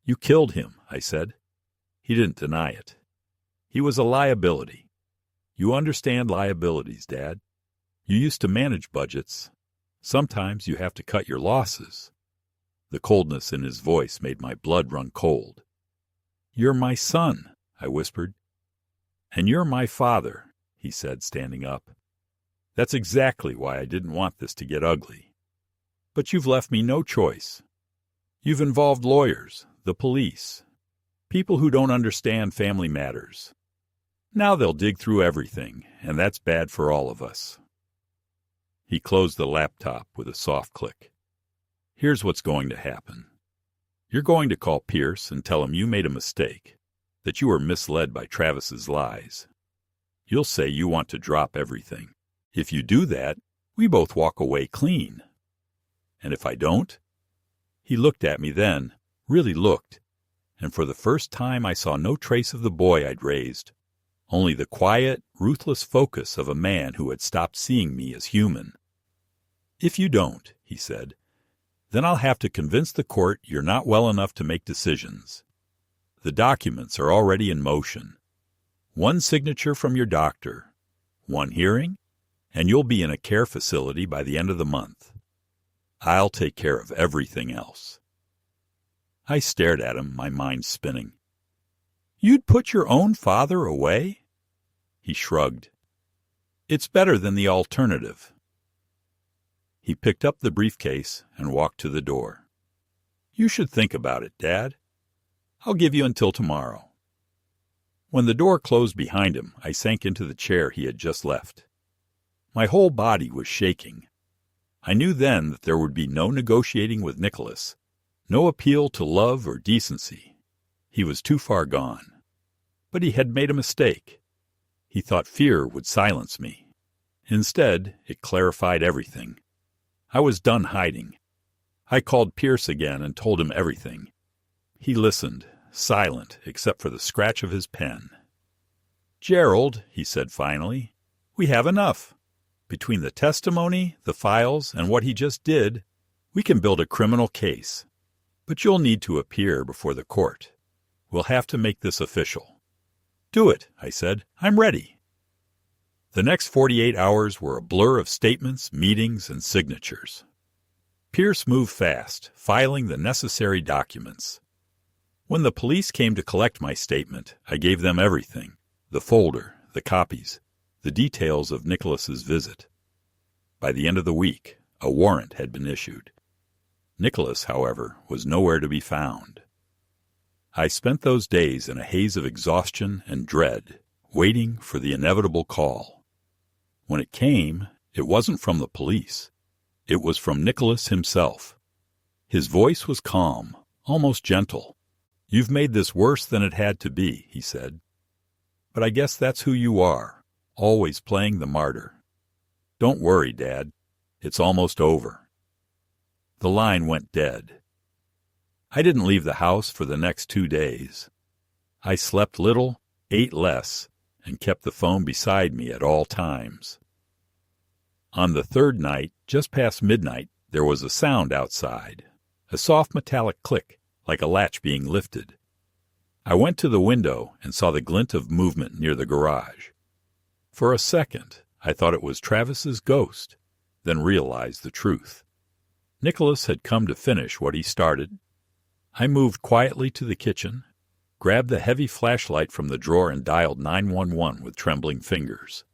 "You killed him," I said. He didn't deny it. "He was a liability. You understand liabilities, Dad. You used to manage budgets. Sometimes you have to cut your losses." The coldness in his voice made my blood run cold. "You're my son," I whispered. "And you're my father," he said, standing up. "That's exactly why I didn't want this to get ugly. But you've left me no choice. You've involved lawyers, the police, people who don't understand family matters. Now they'll dig through everything, and that's bad for all of us." He closed the laptop with a soft click. "Here's what's going to happen. You're going to call Pierce and tell him you made a mistake, that you were misled by Travis's lies. You'll say you want to drop everything. If you do that, we both walk away clean. And if I don't?" He looked at me then, really looked, and for the first time I saw no trace of the boy I'd raised, only the quiet, ruthless focus of a man who had stopped seeing me as human. "If you don't," he said, "then I'll have to convince the court you're not well enough to make decisions. The documents are already in motion. One signature from your doctor, one hearing, and you'll be in a care facility by the end of the month. I'll take care of everything else." I stared at him, my mind spinning. "You'd put your own father away?" He shrugged. "It's better than the alternative." He picked up the briefcase and walked to the door. "You should think about it, Dad. I'll give you until tomorrow." When the door closed behind him, I sank into the chair he had just left. My whole body was shaking. I knew then that there would be no negotiating with Nicholas, no appeal to love or decency. He was too far gone. But he had made a mistake. He thought fear would silence me. Instead, it clarified everything. I was done hiding. I called Pierce again and told him everything. He listened, silent except for the scratch of his pen. "Gerald," he said finally, "we have enough. Between the testimony, the files, and what he just did, we can build a criminal case. But you'll need to appear before the court. We'll have to make this official." "Do it," I said. "I'm ready." The next 48 hours were a blur of statements, meetings, and signatures. Pierce moved fast, filing the necessary documents. When the police came to collect my statement, I gave them everything: the folder, the copies, the details of Nicholas's visit. By the end of the week, a warrant had been issued. Nicholas, however, was nowhere to be found. I spent those days in a haze of exhaustion and dread, waiting for the inevitable call. When it came, it wasn't from the police. It was from Nicholas himself. His voice was calm, almost gentle. "You've made this worse than it had to be," he said. "But I guess that's who you are, always playing the martyr. Don't worry, Dad. It's almost over." The line went dead. I didn't leave the house for the next 2 days. I slept little, ate less, and kept the phone beside me at all times. On the third night, just past midnight, there was a sound outside, a soft metallic click, like a latch being lifted. I went to the window and saw the glint of movement near the garage. For a second, I thought it was Travis's ghost, then realized the truth. Nicholas had come to finish what he started. I moved quietly to the kitchen, grabbed the heavy flashlight from the drawer and dialed 911 with trembling fingers.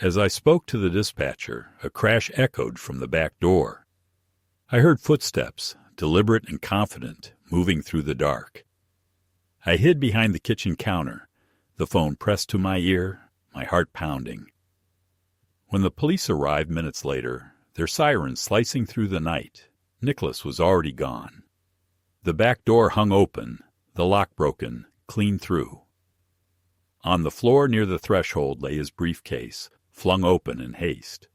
As I spoke to the dispatcher, a crash echoed from the back door. I heard footsteps, deliberate and confident, moving through the dark. I hid behind the kitchen counter, the phone pressed to my ear, my heart pounding. When the police arrived minutes later, their sirens slicing through the night, Nicholas was already gone. The back door hung open, the lock broken, clean through. On the floor near the threshold lay his briefcase, flung open in haste.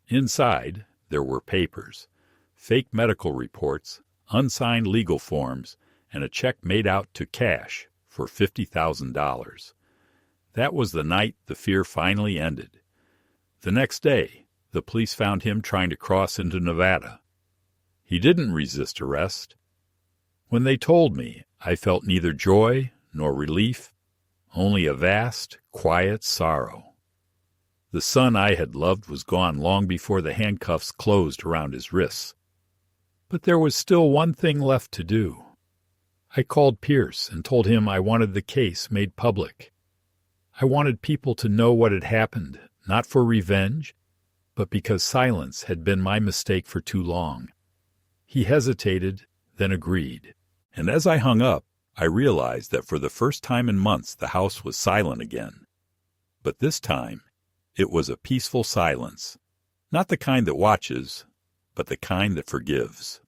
Inside, there were papers, fake medical reports, unsigned legal forms, and a check made out to cash for $50,000. That was the night the fear finally ended. The next day, the police found him trying to cross into Nevada. He didn't resist arrest. When they told me, I felt neither joy nor relief, only a vast, quiet sorrow. The son I had loved was gone long before the handcuffs closed around his wrists. But there was still one thing left to do. I called Pierce and told him I wanted the case made public. I wanted people to know what had happened, not for revenge, but because silence had been my mistake for too long. He hesitated, then agreed. And as I hung up, I realized that for the first time in months the house was silent again. But this time, it was a peaceful silence, not the kind that watches, but the kind that forgives.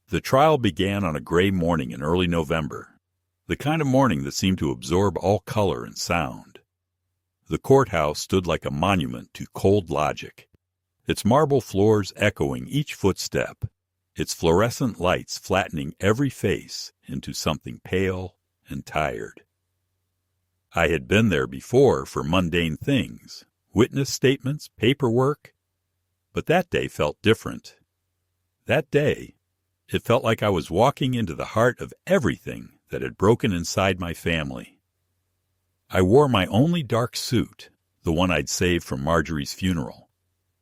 The trial began on a gray morning in early November, the kind of morning that seemed to absorb all color and sound. The courthouse stood like a monument to cold logic, its marble floors echoing each footstep, its fluorescent lights flattening every face into something pale and tired. I had been there before for mundane things, witness statements, paperwork, but that day felt different. That day, it felt like I was walking into the heart of everything that had broken inside my family. I wore my only dark suit, the one I'd saved from Marjorie's funeral,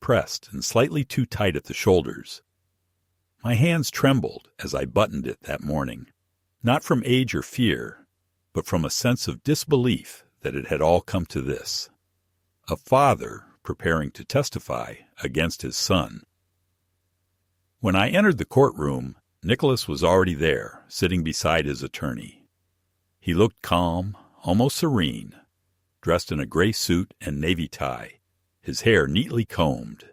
pressed and slightly too tight at the shoulders. My hands trembled as I buttoned it that morning, not from age or fear, but from a sense of disbelief that it had all come to this. A father preparing to testify against his son. When I entered the courtroom, Nicholas was already there, sitting beside his attorney. He looked calm, almost serene, dressed in a gray suit and navy tie, his hair neatly combed.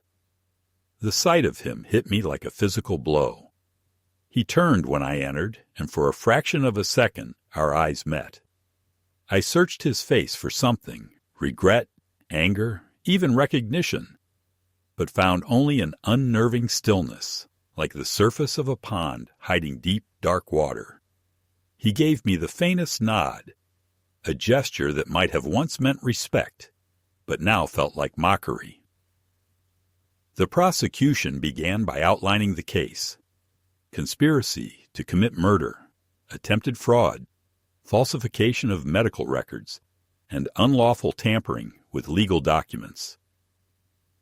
The sight of him hit me like a physical blow. He turned when I entered, and for a fraction of a second our eyes met. I searched his face for something, regret, anger, even recognition, but found only an unnerving stillness, like the surface of a pond hiding deep, dark water. He gave me the faintest nod, a gesture that might have once meant respect, but now felt like mockery. The prosecution began by outlining the case: conspiracy to commit murder, attempted fraud, falsification of medical records, and unlawful tampering with legal documents.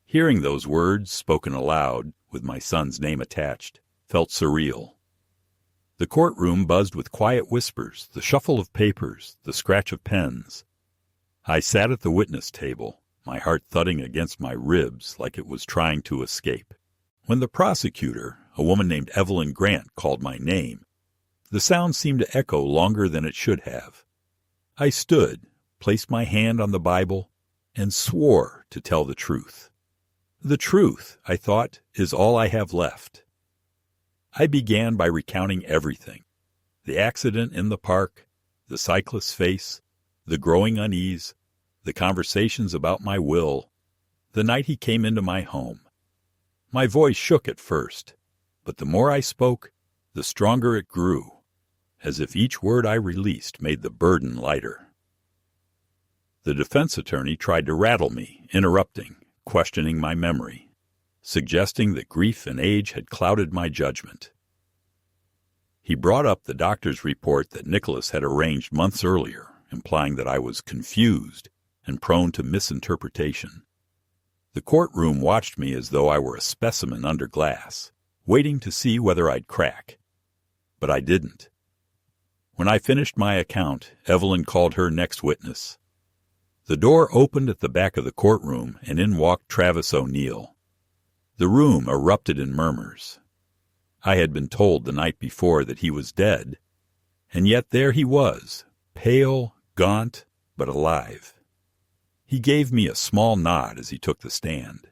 Hearing those words spoken aloud, with my son's name attached, felt surreal. The courtroom buzzed with quiet whispers, the shuffle of papers, the scratch of pens. I sat at the witness table, my heart thudding against my ribs like it was trying to escape. When the prosecutor, a woman named Evelyn Grant, called my name, the sound seemed to echo longer than it should have. I stood, placed my hand on the Bible, and swore to tell the truth. The truth, I thought, is all I have left. I began by recounting everything: the accident in the park, the cyclist's face, the growing unease, the conversations about my will, the night he came into my home. My voice shook at first, but the more I spoke, the stronger it grew, as if each word I released made the burden lighter. The defense attorney tried to rattle me, interrupting, questioning my memory, suggesting that grief and age had clouded my judgment. He brought up the doctor's report that Nicholas had arranged months earlier, implying that I was confused and prone to misinterpretation. The courtroom watched me as though I were a specimen under glass, waiting to see whether I'd crack. But I didn't. When I finished my account, Evelyn called her next witness. The door opened at the back of the courtroom, and in walked Travis O'Neill. The room erupted in murmurs. I had been told the night before that he was dead, and yet there he was, pale, gaunt, but alive. He gave me a small nod as he took the stand.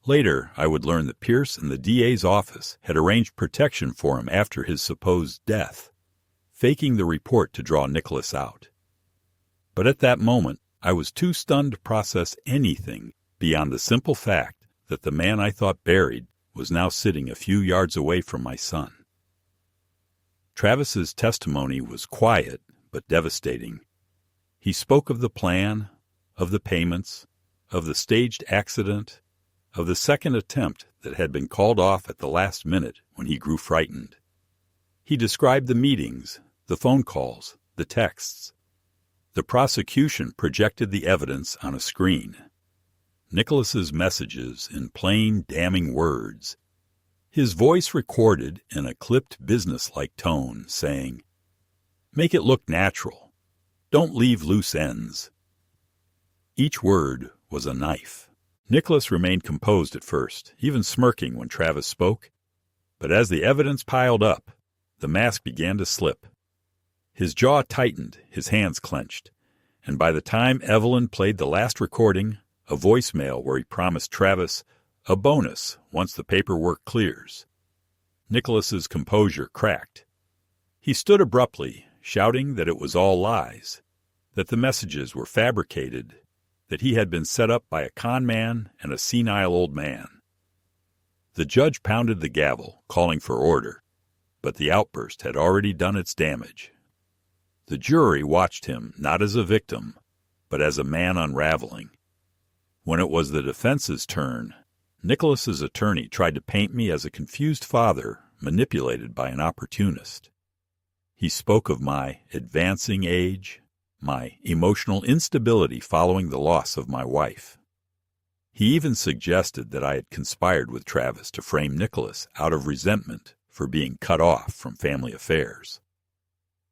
Later, I would learn that Pierce and the DA's office had arranged protection for him after his supposed death, faking the report to draw Nicholas out. But at that moment, I was too stunned to process anything beyond the simple fact that the man I thought buried was now sitting a few yards away from my son. Travis's testimony was quiet but devastating. He spoke of the plan, of the payments, of the staged accident, of the second attempt that had been called off at the last minute when he grew frightened. He described the meetings, the phone calls, the texts. The prosecution projected the evidence on a screen. Nicholas's messages in plain, damning words. His voice recorded in a clipped, businesslike tone, saying, "Make it look natural. Don't leave loose ends." Each word was a knife. Nicholas remained composed at first, even smirking when Travis spoke. But as the evidence piled up, the mask began to slip. His jaw tightened, his hands clenched, and by the time Evelyn played the last recording, a voicemail where he promised Travis a bonus once the paperwork clears, Nicholas's composure cracked. He stood abruptly, shouting that it was all lies, that the messages were fabricated, that he had been set up by a con man and a senile old man. The judge pounded the gavel, calling for order, but the outburst had already done its damage. The jury watched him not as a victim, but as a man unraveling. When it was the defense's turn, Nicholas's attorney tried to paint me as a confused father manipulated by an opportunist. He spoke of my advancing age, my emotional instability following the loss of my wife. He even suggested that I had conspired with Travis to frame Nicholas out of resentment for being cut off from family affairs.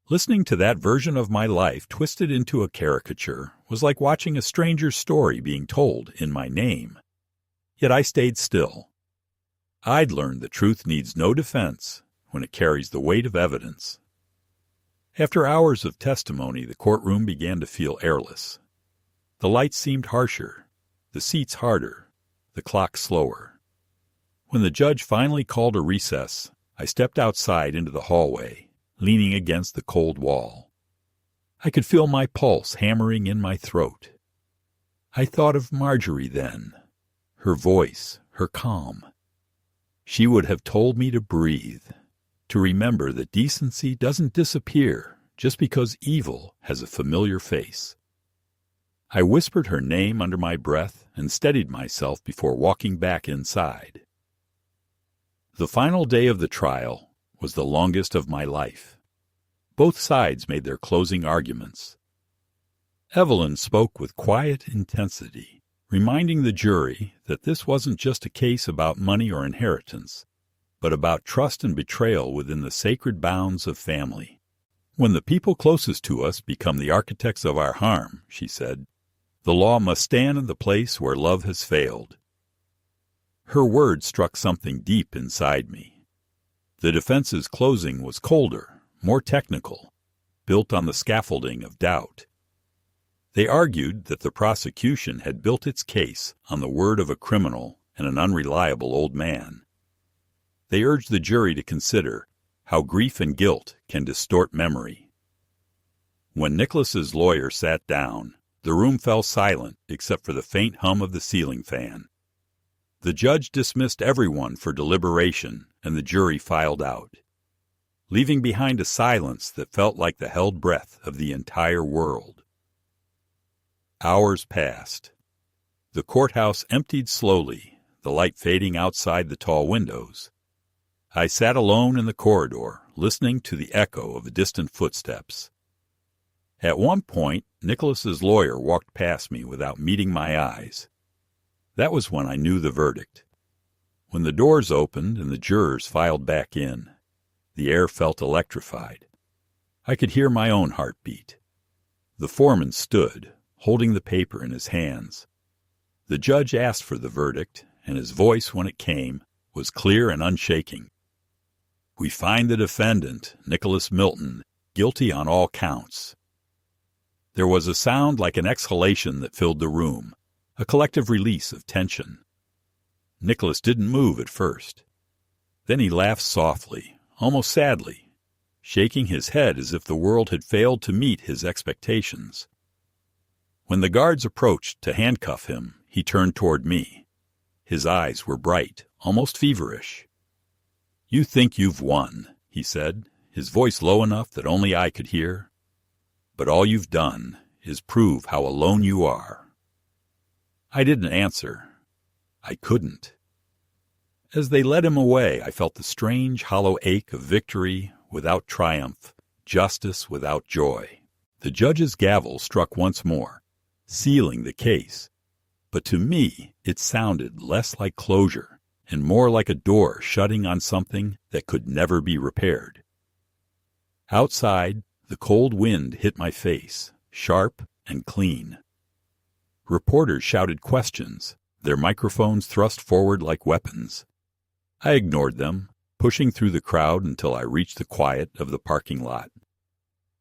Listening to that version of my life twisted into a caricature was like watching a stranger's story being told in my name. Yet I stayed still. I'd learned that truth needs no defense when it carries the weight of evidence. After hours of testimony, the courtroom began to feel airless. The lights seemed harsher, the seats harder, the clock slower. When the judge finally called a recess, I stepped outside into the hallway, leaning against the cold wall. I could feel my pulse hammering in my throat. I thought of Marjorie then, her voice, her calm. She would have told me to breathe, to remember that decency doesn't disappear just because evil has a familiar face. I whispered her name under my breath and steadied myself before walking back inside. The final day of the trial was the longest of my life. Both sides made their closing arguments. Evelyn spoke with quiet intensity, reminding the jury that this wasn't just a case about money or inheritance, but about trust and betrayal within the sacred bounds of family. When the people closest to us become the architects of our harm, she said, the law must stand in the place where love has failed. Her words struck something deep inside me. The defense's closing was colder, more technical, built on the scaffolding of doubt. They argued that the prosecution had built its case on the word of a criminal and an unreliable old man. They urged the jury to consider how grief and guilt can distort memory. When Nicholas's lawyer sat down, the room fell silent except for the faint hum of the ceiling fan. The judge dismissed everyone for deliberation, and the jury filed out, leaving behind a silence that felt like the held breath of the entire world. Hours passed. The courthouse emptied slowly, the light fading outside the tall windows. I sat alone in the corridor, listening to the echo of distant footsteps. At one point, Nicholas's lawyer walked past me without meeting my eyes. That was when I knew the verdict. When the doors opened and the jurors filed back in, the air felt electrified. I could hear my own heartbeat. The foreman stood, holding the paper in his hands. The judge asked for the verdict, and his voice, when it came, was clear and unshaking. "We find the defendant, Nicholas Milton, guilty on all counts." There was a sound like an exhalation that filled the room, a collective release of tension. Nicholas didn't move at first. Then he laughed softly, almost sadly, shaking his head as if the world had failed to meet his expectations. When the guards approached to handcuff him, he turned toward me. His eyes were bright, almost feverish. "You think you've won," he said, his voice low enough that only I could hear. "But all you've done is prove how alone you are." I didn't answer. I couldn't. As they led him away, I felt the strange, hollow ache of victory without triumph, justice without joy. The judge's gavel struck once more, sealing the case. But to me, it sounded less like closure and more like a door shutting on something that could never be repaired. Outside, the cold wind hit my face, sharp and clean. Reporters shouted questions, their microphones thrust forward like weapons. I ignored them, pushing through the crowd until I reached the quiet of the parking lot.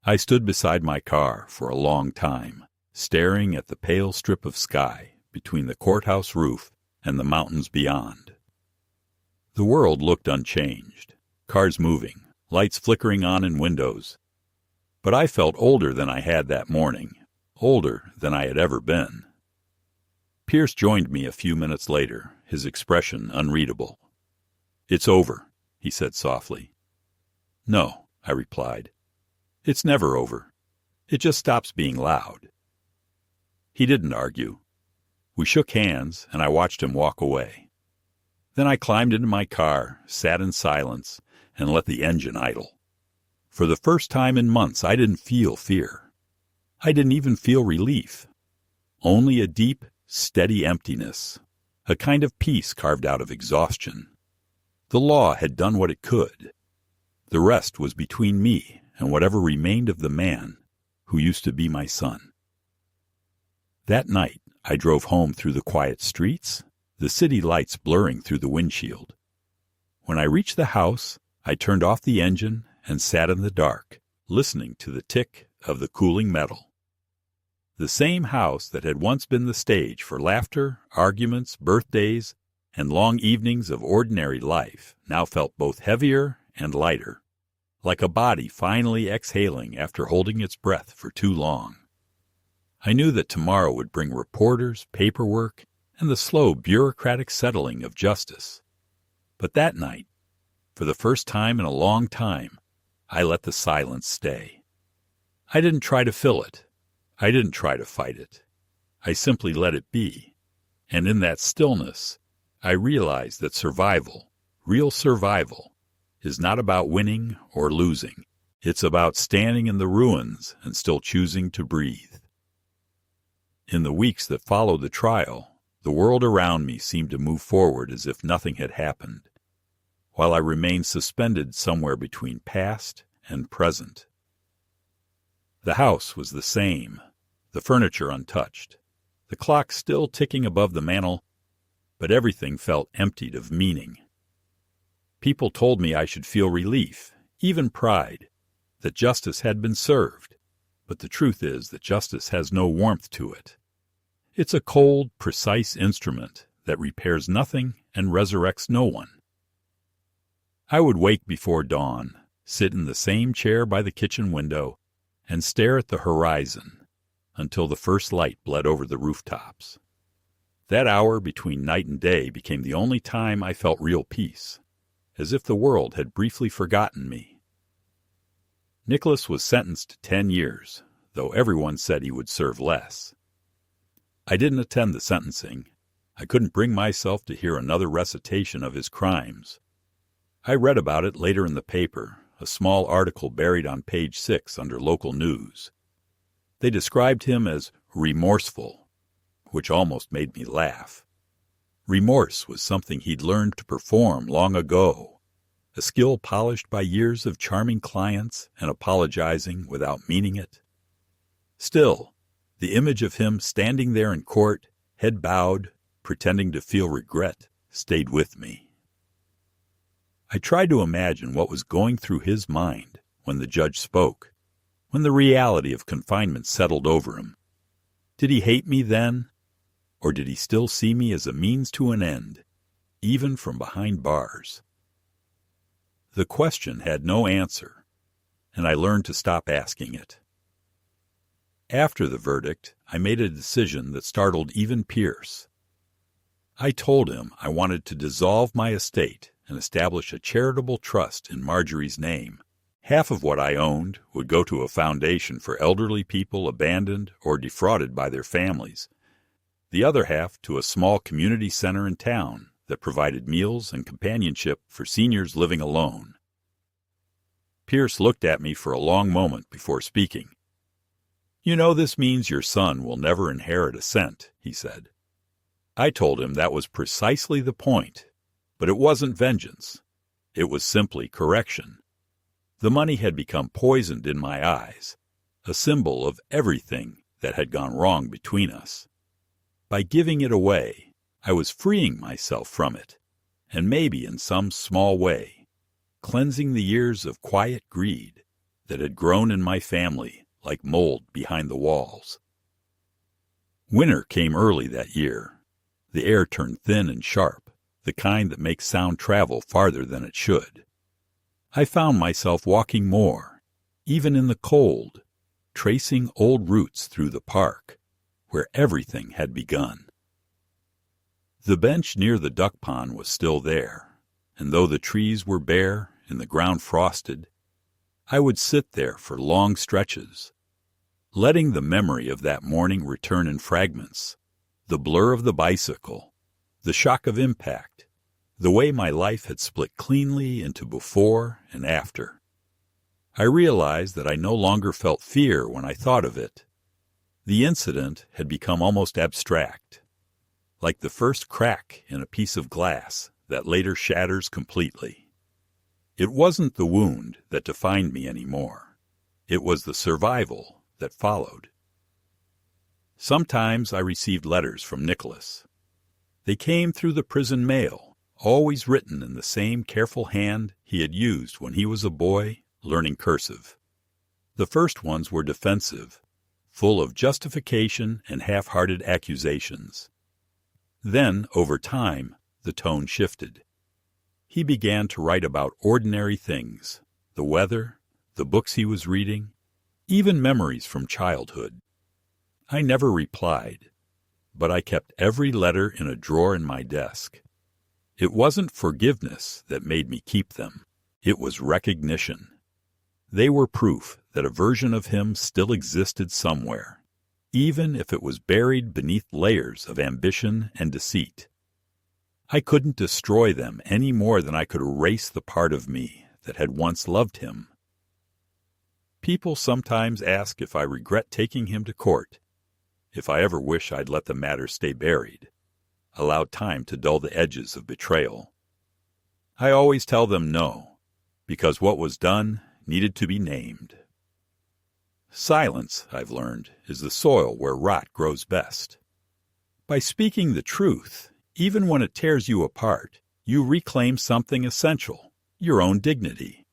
I stood beside my car for a long time, staring at the pale strip of sky between the courthouse roof and the mountains beyond. The world looked unchanged, cars moving, lights flickering on in windows. But I felt older than I had that morning, older than I had ever been. Pierce joined me a few minutes later, his expression unreadable. "It's over," he said softly. "No," I replied. "It's never over. It just stops being loud." He didn't argue. We shook hands, and I watched him walk away. Then I climbed into my car, sat in silence, and let the engine idle. For the first time in months, I didn't feel fear. I didn't even feel relief. Only a deep, steady emptiness, a kind of peace carved out of exhaustion. The law had done what it could. The rest was between me and whatever remained of the man who used to be my son. That night, I drove home through the quiet streets, the city lights blurring through the windshield. When I reached the house, I turned off the engine and sat in the dark, listening to the tick of the cooling metal. The same house that had once been the stage for laughter, arguments, birthdays, and long evenings of ordinary life now felt both heavier and lighter, like a body finally exhaling after holding its breath for too long. I knew that tomorrow would bring reporters, paperwork, and the slow bureaucratic settling of justice. But that night, for the first time in a long time, I let the silence stay. I didn't try to fill it. I didn't try to fight it. I simply let it be. And in that stillness, I realized that survival, real survival, is not about winning or losing. It's about standing in the ruins and still choosing to breathe. In the weeks that followed the trial, the world around me seemed to move forward as if nothing had happened, while I remained suspended somewhere between past and present. The house was the same, the furniture untouched, the clock still ticking above the mantel, but everything felt emptied of meaning. People told me I should feel relief, even pride, that justice had been served, but the truth is that justice has no warmth to it. It's a cold, precise instrument that repairs nothing and resurrects no one. I would wake before dawn, sit in the same chair by the kitchen window, and stare at the horizon until the first light bled over the rooftops. That hour between night and day became the only time I felt real peace, as if the world had briefly forgotten me. Nicholas was sentenced to 10 years, though everyone said he would serve less. I didn't attend the sentencing. I couldn't bring myself to hear another recitation of his crimes. I read about it later in the paper, a small article buried on page 6 under local news. They described him as remorseful, which almost made me laugh. Remorse was something he'd learned to perform long ago, a skill polished by years of charming clients and apologizing without meaning it. Still, the image of him standing there in court, head bowed, pretending to feel regret, stayed with me. I tried to imagine what was going through his mind when the judge spoke, when the reality of confinement settled over him. Did he hate me then? Or did he still see me as a means to an end, even from behind bars? The question had no answer, and I learned to stop asking it. After the verdict, I made a decision that startled even Pierce. I told him I wanted to dissolve my estate and establish a charitable trust in Marjorie's name. Half of what I owned would go to a foundation for elderly people abandoned or defrauded by their families. The other half to a small community center in town that provided meals and companionship for seniors living alone. Pierce looked at me for a long moment before speaking. "You know this means your son will never inherit a cent," he said. I told him that was precisely the point, but it wasn't vengeance. It was simply correction. The money had become poisoned in my eyes, a symbol of everything that had gone wrong between us. By giving it away, I was freeing myself from it, and maybe in some small way, cleansing the years of quiet greed that had grown in my family like mold behind the walls. Winter came early that year. The air turned thin and sharp, the kind that makes sound travel farther than it should. I found myself walking more, even in the cold, tracing old routes through the park, where everything had begun. The bench near the duck pond was still there, and though the trees were bare and the ground frosted, I would sit there for long stretches, letting the memory of that morning return in fragments, the blur of the bicycle, the shock of impact, the way my life had split cleanly into before and after. I realized that I no longer felt fear when I thought of it. The incident had become almost abstract, like the first crack in a piece of glass that later shatters completely. It wasn't the wound that defined me anymore. It was the survival that followed. Sometimes I received letters from Nicholas. They came through the prison mail, always written in the same careful hand he had used when he was a boy learning cursive. The first ones were defensive, full of justification and half-hearted accusations. Then, over time, the tone shifted. He began to write about ordinary things, the weather, the books he was reading, even memories from childhood. I never replied, but I kept every letter in a drawer in my desk. It wasn't forgiveness that made me keep them. It was recognition. They were proof that a version of him still existed somewhere, even if it was buried beneath layers of ambition and deceit. I couldn't destroy them any more than I could erase the part of me that had once loved him. People sometimes ask if I regret taking him to court, if I ever wish I'd let the matter stay buried, allowed time to dull the edges of betrayal. I always tell them no, because what was done needed to be named. Silence, I've learned, is the soil where rot grows best. By speaking the truth, Even when it tears you apart, you reclaim something essential, your own dignity.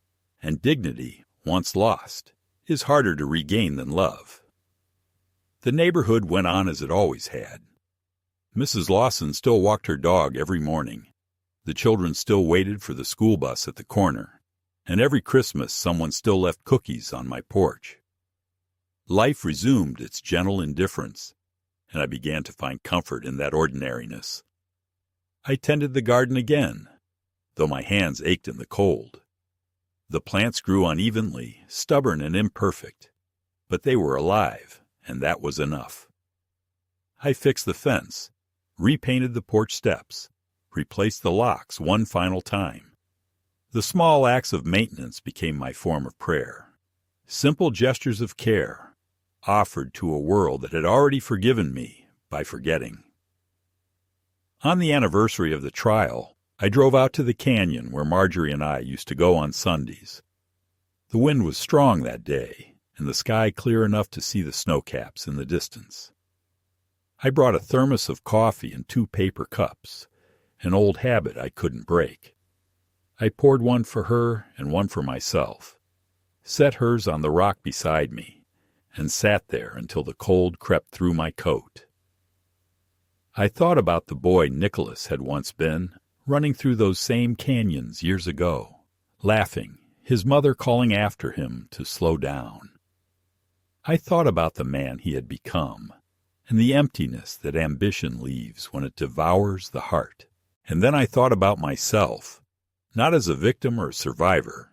And dignity, once lost, is harder to regain than love. The neighborhood went on as it always had. Mrs. Lawson still walked her dog every morning. The children still waited for the school bus at the corner. And every Christmas someone still left cookies on my porch. Life resumed its gentle indifference, and I began to find comfort in that ordinariness. I tended the garden again, though my hands ached in the cold. The plants grew unevenly, stubborn and imperfect, but they were alive, and that was enough. I fixed the fence, repainted the porch steps, replaced the locks one final time. The small acts of maintenance became my form of prayer. Simple gestures of care, offered to a world that had already forgiven me by forgetting. On the anniversary of the trial, I drove out to the canyon where Marjorie and I used to go on Sundays. The wind was strong that day, and the sky clear enough to see the snowcaps in the distance. I brought a thermos of coffee and 2 paper cups, an old habit I couldn't break. I poured one for her and one for myself, set hers on the rock beside me, and sat there until the cold crept through my coat. I thought about the boy Nicholas had once been, running through those same canyons years ago, laughing, his mother calling after him to slow down. I thought about the man he had become, and the emptiness that ambition leaves when it devours the heart. And then I thought about myself, not as a victim or a survivor,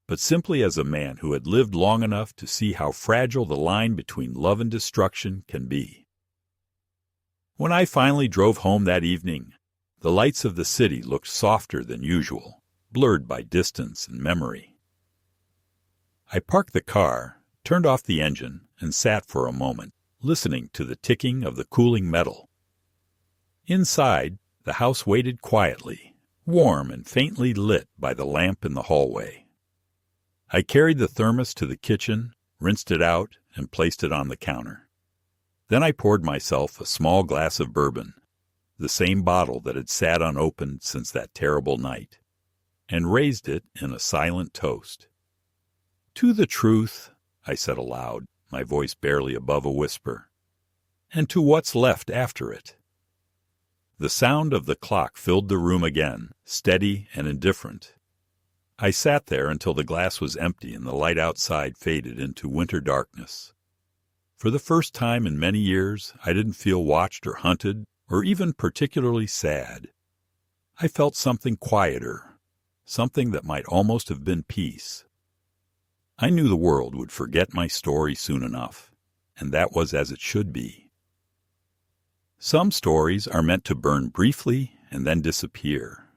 but simply as a man who had lived long enough to see how fragile the line between love and destruction can be. When I finally drove home that evening, the lights of the city looked softer than usual, blurred by distance and memory. I parked the car, turned off the engine, and sat for a moment, listening to the ticking of the cooling metal. Inside, the house waited quietly, warm and faintly lit by the lamp in the hallway. I carried the thermos to the kitchen, rinsed it out, and placed it on the counter. Then I poured myself a small glass of bourbon, the same bottle that had sat unopened since that terrible night, and raised it in a silent toast. "To the truth," I said aloud, my voice barely above a whisper, "and to what's left after it." The sound of the clock filled the room again, steady and indifferent. I sat there until the glass was empty and the light outside faded into winter darkness. For the first time in many years, I didn't feel watched or hunted, or even particularly sad. I felt something quieter, something that might almost have been peace. I knew the world would forget my story soon enough, and that was as it should be. Some stories are meant to burn briefly and then disappear,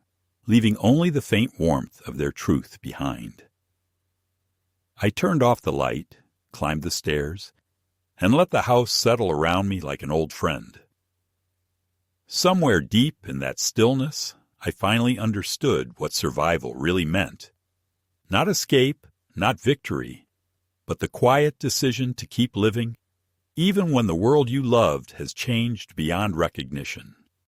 leaving only the faint warmth of their truth behind. I turned off the light, climbed the stairs, and let the house settle around me like an old friend. Somewhere deep in that stillness, I finally understood what survival really meant. Not escape, not victory, but the quiet decision to keep living, even when the world you loved has changed beyond recognition.